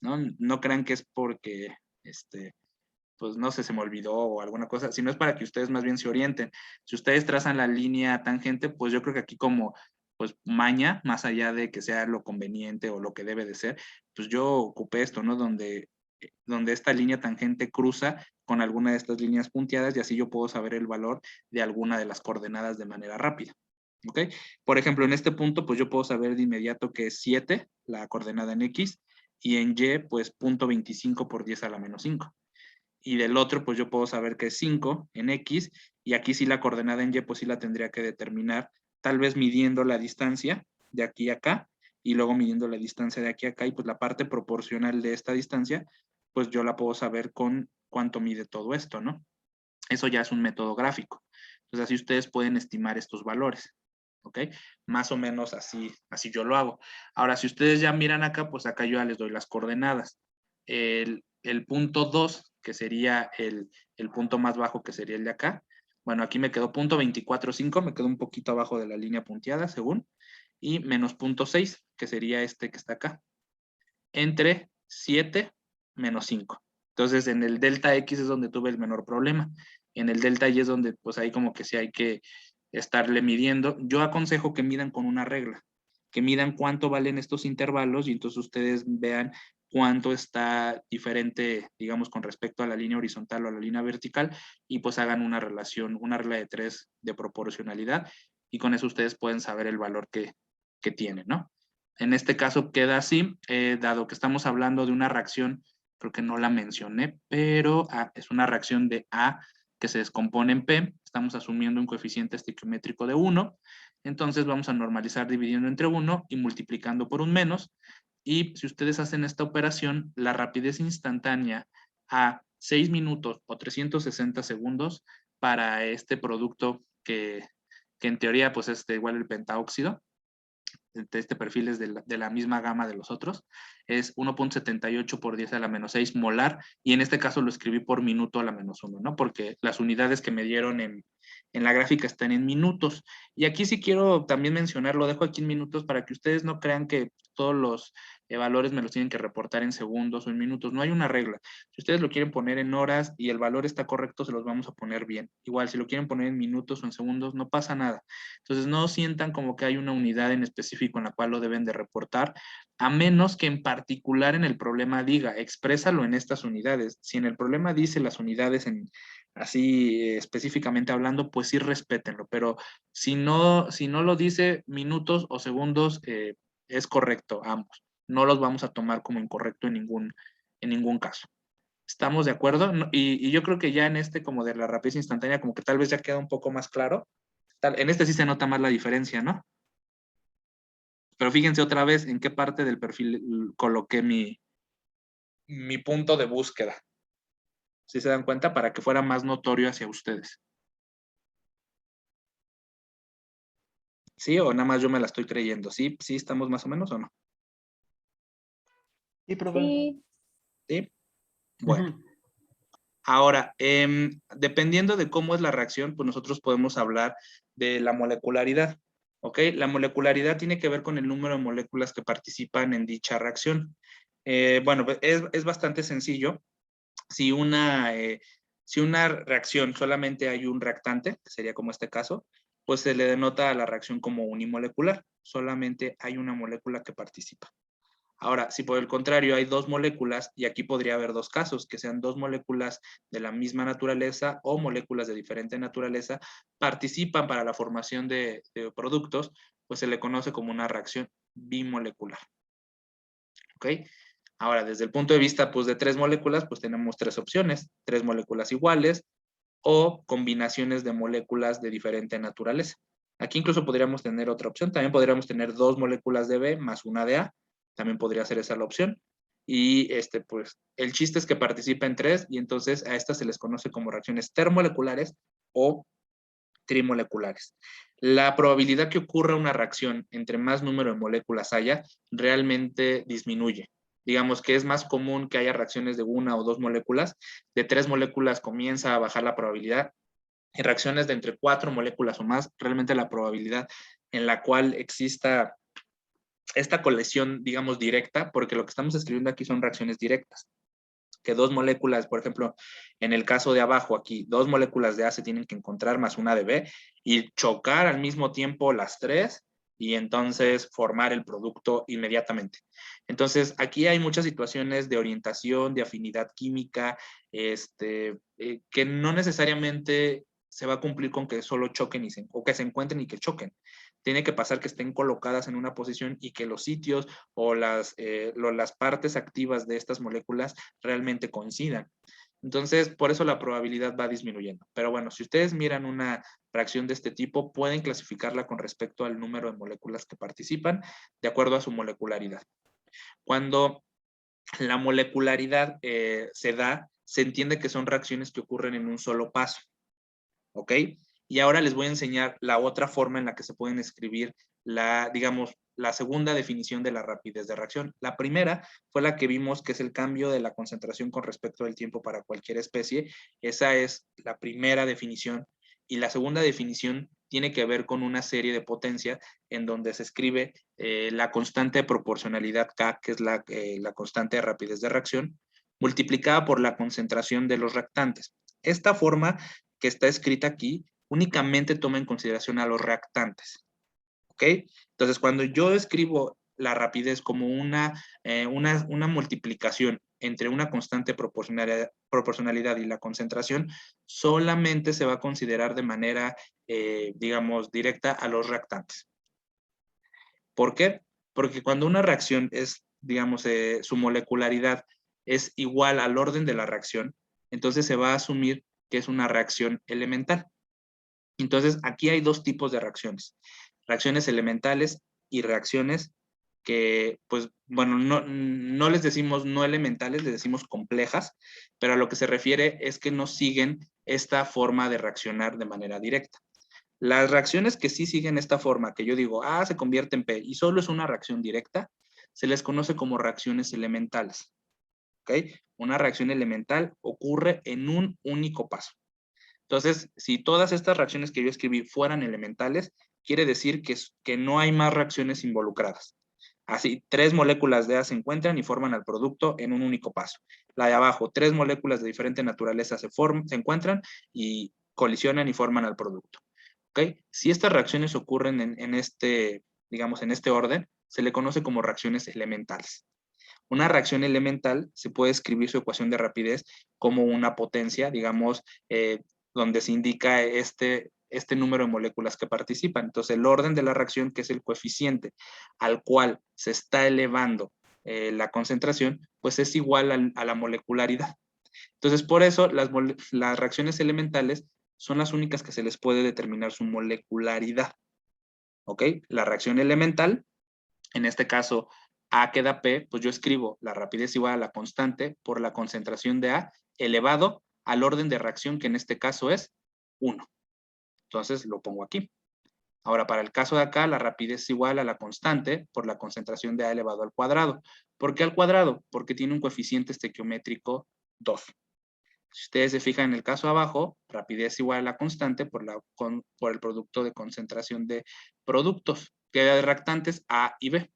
¿no? No crean que es porque, pues no sé, se me olvidó o alguna cosa, sino es para que ustedes más bien se orienten. Si ustedes trazan la línea tangente, pues yo creo que aquí como pues maña, más allá de que sea lo conveniente o lo que debe de ser, pues yo ocupé esto, ¿no? Donde esta línea tangente cruza con alguna de estas líneas punteadas y así yo puedo saber el valor de alguna de las coordenadas de manera rápida. ¿Ok? Por ejemplo, en este punto, pues yo puedo saber de inmediato que es 7, la coordenada en X, y en Y, pues 0.25 por 10 a la menos 5. Y del otro, pues yo puedo saber que es 5 en X, y aquí sí la coordenada en Y, pues sí la tendría que determinar, tal vez midiendo la distancia de aquí a acá, y luego midiendo la distancia de aquí a acá, y pues la parte proporcional de esta distancia, pues yo la puedo saber con cuánto mide todo esto, ¿no? Eso ya es un método gráfico. Entonces así ustedes pueden estimar estos valores, ¿ok? Más o menos así yo lo hago. Ahora, si ustedes ya miran acá, pues acá yo ya les doy las coordenadas. El punto 2, que sería el punto más bajo, que sería el de acá. Bueno, aquí me quedó punto 24.5, me quedó un poquito abajo de la línea punteada, según. Y menos punto 6, que sería este que está acá. Entre 7 menos 5. Entonces, en el delta X es donde tuve el menor problema. En el delta Y es donde, pues ahí como que sí hay que estarle midiendo. Yo aconsejo que midan con una regla, que midan cuánto valen estos intervalos y entonces ustedes vean cuánto está diferente, digamos, con respecto a la línea horizontal o a la línea vertical, y pues hagan una relación, una regla de 3 de proporcionalidad, y con eso ustedes pueden saber el valor que tienen, ¿no? En este caso queda así, dado que estamos hablando de una reacción, creo que no la mencioné, pero es una reacción de A que se descompone en P, estamos asumiendo un coeficiente estequiométrico de 1, entonces vamos a normalizar dividiendo entre 1 y multiplicando por un menos, y si ustedes hacen esta operación, la rapidez instantánea a 6 minutos o 360 segundos para este producto que en teoría pues es igual el pentaóxido, este perfil es de la misma gama de los otros, es 1.78 por 10 a la menos 6 molar, y en este caso lo escribí por minuto a la menos 1, ¿no? Porque las unidades que me dieron en la gráfica están en minutos. Y aquí sí quiero también mencionar, lo dejo aquí en minutos para que ustedes no crean que todos los valores me los tienen que reportar en segundos o en minutos. No hay una regla. Si ustedes lo quieren poner en horas y el valor está correcto, se los vamos a poner bien. Igual, si lo quieren poner en minutos o en segundos, no pasa nada. Entonces, no sientan como que hay una unidad en específico en la cual lo deben de reportar, a menos que en particular en el problema diga, exprésalo en estas unidades. Si en el problema dice las unidades así específicamente hablando, pues sí respétenlo, pero si no lo dice, minutos o segundos, es correcto ambos. No los vamos a tomar como incorrecto en ningún caso. ¿Estamos de acuerdo? Y yo creo que ya en este como de la rapidez instantánea, como que tal vez ya queda un poco más claro. En este sí se nota más la diferencia, ¿no? Pero fíjense otra vez en qué parte del perfil coloqué mi punto de búsqueda. ¿Sí se dan cuenta? Para que fuera más notorio hacia ustedes. ¿Sí? ¿O nada más yo me la estoy creyendo? ¿Sí? ¿Sí estamos más o menos o no? Sí, profe. Sí, ¿Sí? Bueno. Ahora, dependiendo de cómo es la reacción, pues nosotros podemos hablar de la molecularidad. ¿Ok? La molecularidad tiene que ver con el número de moléculas que participan en dicha reacción. Bueno, es bastante sencillo. Si una reacción solamente hay un reactante, que sería como este caso, pues se le denota a la reacción como unimolecular. Solamente hay una molécula que participa. Ahora, si por el contrario hay dos moléculas, y aquí podría haber dos casos, que sean dos moléculas de la misma naturaleza o moléculas de diferente naturaleza, participan para la formación de productos, pues se le conoce como una reacción bimolecular. ¿Ok? Ahora, desde el punto de vista pues, de tres moléculas, pues tenemos tres opciones, tres moléculas iguales o combinaciones de moléculas de diferente naturaleza. Aquí incluso podríamos tener otra opción. También podríamos tener 2 moléculas de B más una de A. También podría ser esa la opción. Y pues el chiste es que participa en 3 y entonces a estas se les conoce como reacciones termomoleculares o trimoleculares. La probabilidad que ocurra una reacción entre más número de moléculas haya realmente disminuye. Digamos que es más común que haya reacciones de 1 o 2 moléculas. De 3 moléculas comienza a bajar la probabilidad. En reacciones de entre 4 moléculas o más, realmente la probabilidad en la cual exista esta colección, digamos, directa, porque lo que estamos escribiendo aquí son reacciones directas, que 2 moléculas, por ejemplo, en el caso de abajo aquí, 2 moléculas de A se tienen que encontrar más una de B y chocar al mismo tiempo las 3 y entonces formar el producto inmediatamente. Entonces, aquí hay muchas situaciones de orientación, de afinidad química, que no necesariamente se va a cumplir con que solo choquen o que se encuentren y que choquen. Tiene que pasar que estén colocadas en una posición y que los sitios o las partes activas de estas moléculas realmente coincidan. Entonces, por eso la probabilidad va disminuyendo. Pero bueno, si ustedes miran una reacción de este tipo, pueden clasificarla con respecto al número de moléculas que participan de acuerdo a su molecularidad. Cuando la molecularidad se da, se entiende que son reacciones que ocurren en un solo paso. ¿Ok? Y ahora les voy a enseñar la otra forma en la que se pueden escribir digamos, la segunda definición de la rapidez de reacción. La primera fue la que vimos, que es el cambio de la concentración con respecto al tiempo para cualquier especie. Esa es la primera definición. Y la segunda definición tiene que ver con una serie de potencia en donde se escribe la constante de proporcionalidad K, que es la constante de rapidez de reacción, multiplicada por la concentración de los reactantes. Esta forma que está escrita aquí únicamente toma en consideración a los reactantes. ¿Ok? Entonces, cuando yo escribo la rapidez como una multiplicación entre una constante proporcionalidad y la concentración, solamente se va a considerar de manera, digamos, directa a los reactantes. ¿Por qué? Porque cuando una reacción es, digamos, su molecularidad es igual al orden de la reacción, entonces se va a asumir que es una reacción elemental. Entonces, aquí hay 2 tipos de reacciones. Reacciones elementales y reacciones que, pues, bueno, no les decimos no elementales, les decimos complejas, pero a lo que se refiere es que no siguen esta forma de reaccionar de manera directa. Las reacciones que sí siguen esta forma, que yo digo, se convierte en P y solo es una reacción directa, se les conoce como reacciones elementales. ¿Ok? Una reacción elemental ocurre en un único paso. Entonces, si todas estas reacciones que yo escribí fueran elementales, quiere decir que no hay más reacciones involucradas. Así, 3 moléculas de A se encuentran y forman al producto en un único paso. La de abajo, 3 moléculas de diferente naturaleza se encuentran y colisionan y forman al producto. ¿Ok? Si estas reacciones ocurren digamos, en este orden, se le conoce como reacciones elementales. Una reacción elemental se puede escribir su ecuación de rapidez como una potencia, digamos, donde se indica este número de moléculas que participan. Entonces, el orden de la reacción, que es el coeficiente al cual se está elevando la concentración, pues es igual a la molecularidad. Entonces, por eso las reacciones elementales son las únicas que se les puede determinar su molecularidad. ¿Ok? La reacción elemental, en este caso, A queda P, pues yo escribo la rapidez igual a la constante por la concentración de A elevado al orden de reacción, que en este caso es 1. Entonces lo pongo aquí. Ahora, para el caso de acá, la rapidez es igual a la constante por la concentración de A elevado al cuadrado. ¿Por qué al cuadrado? Porque tiene un coeficiente estequiométrico 2. Si ustedes se fijan en el caso abajo, rapidez igual a la constante por el producto de concentración de productos, que de reactantes A y B.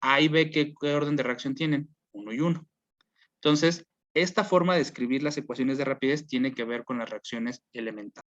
A y B, ¿qué orden de reacción tienen? 1 y 1. Entonces, esta forma de escribir las ecuaciones de rapidez tiene que ver con las reacciones elementales.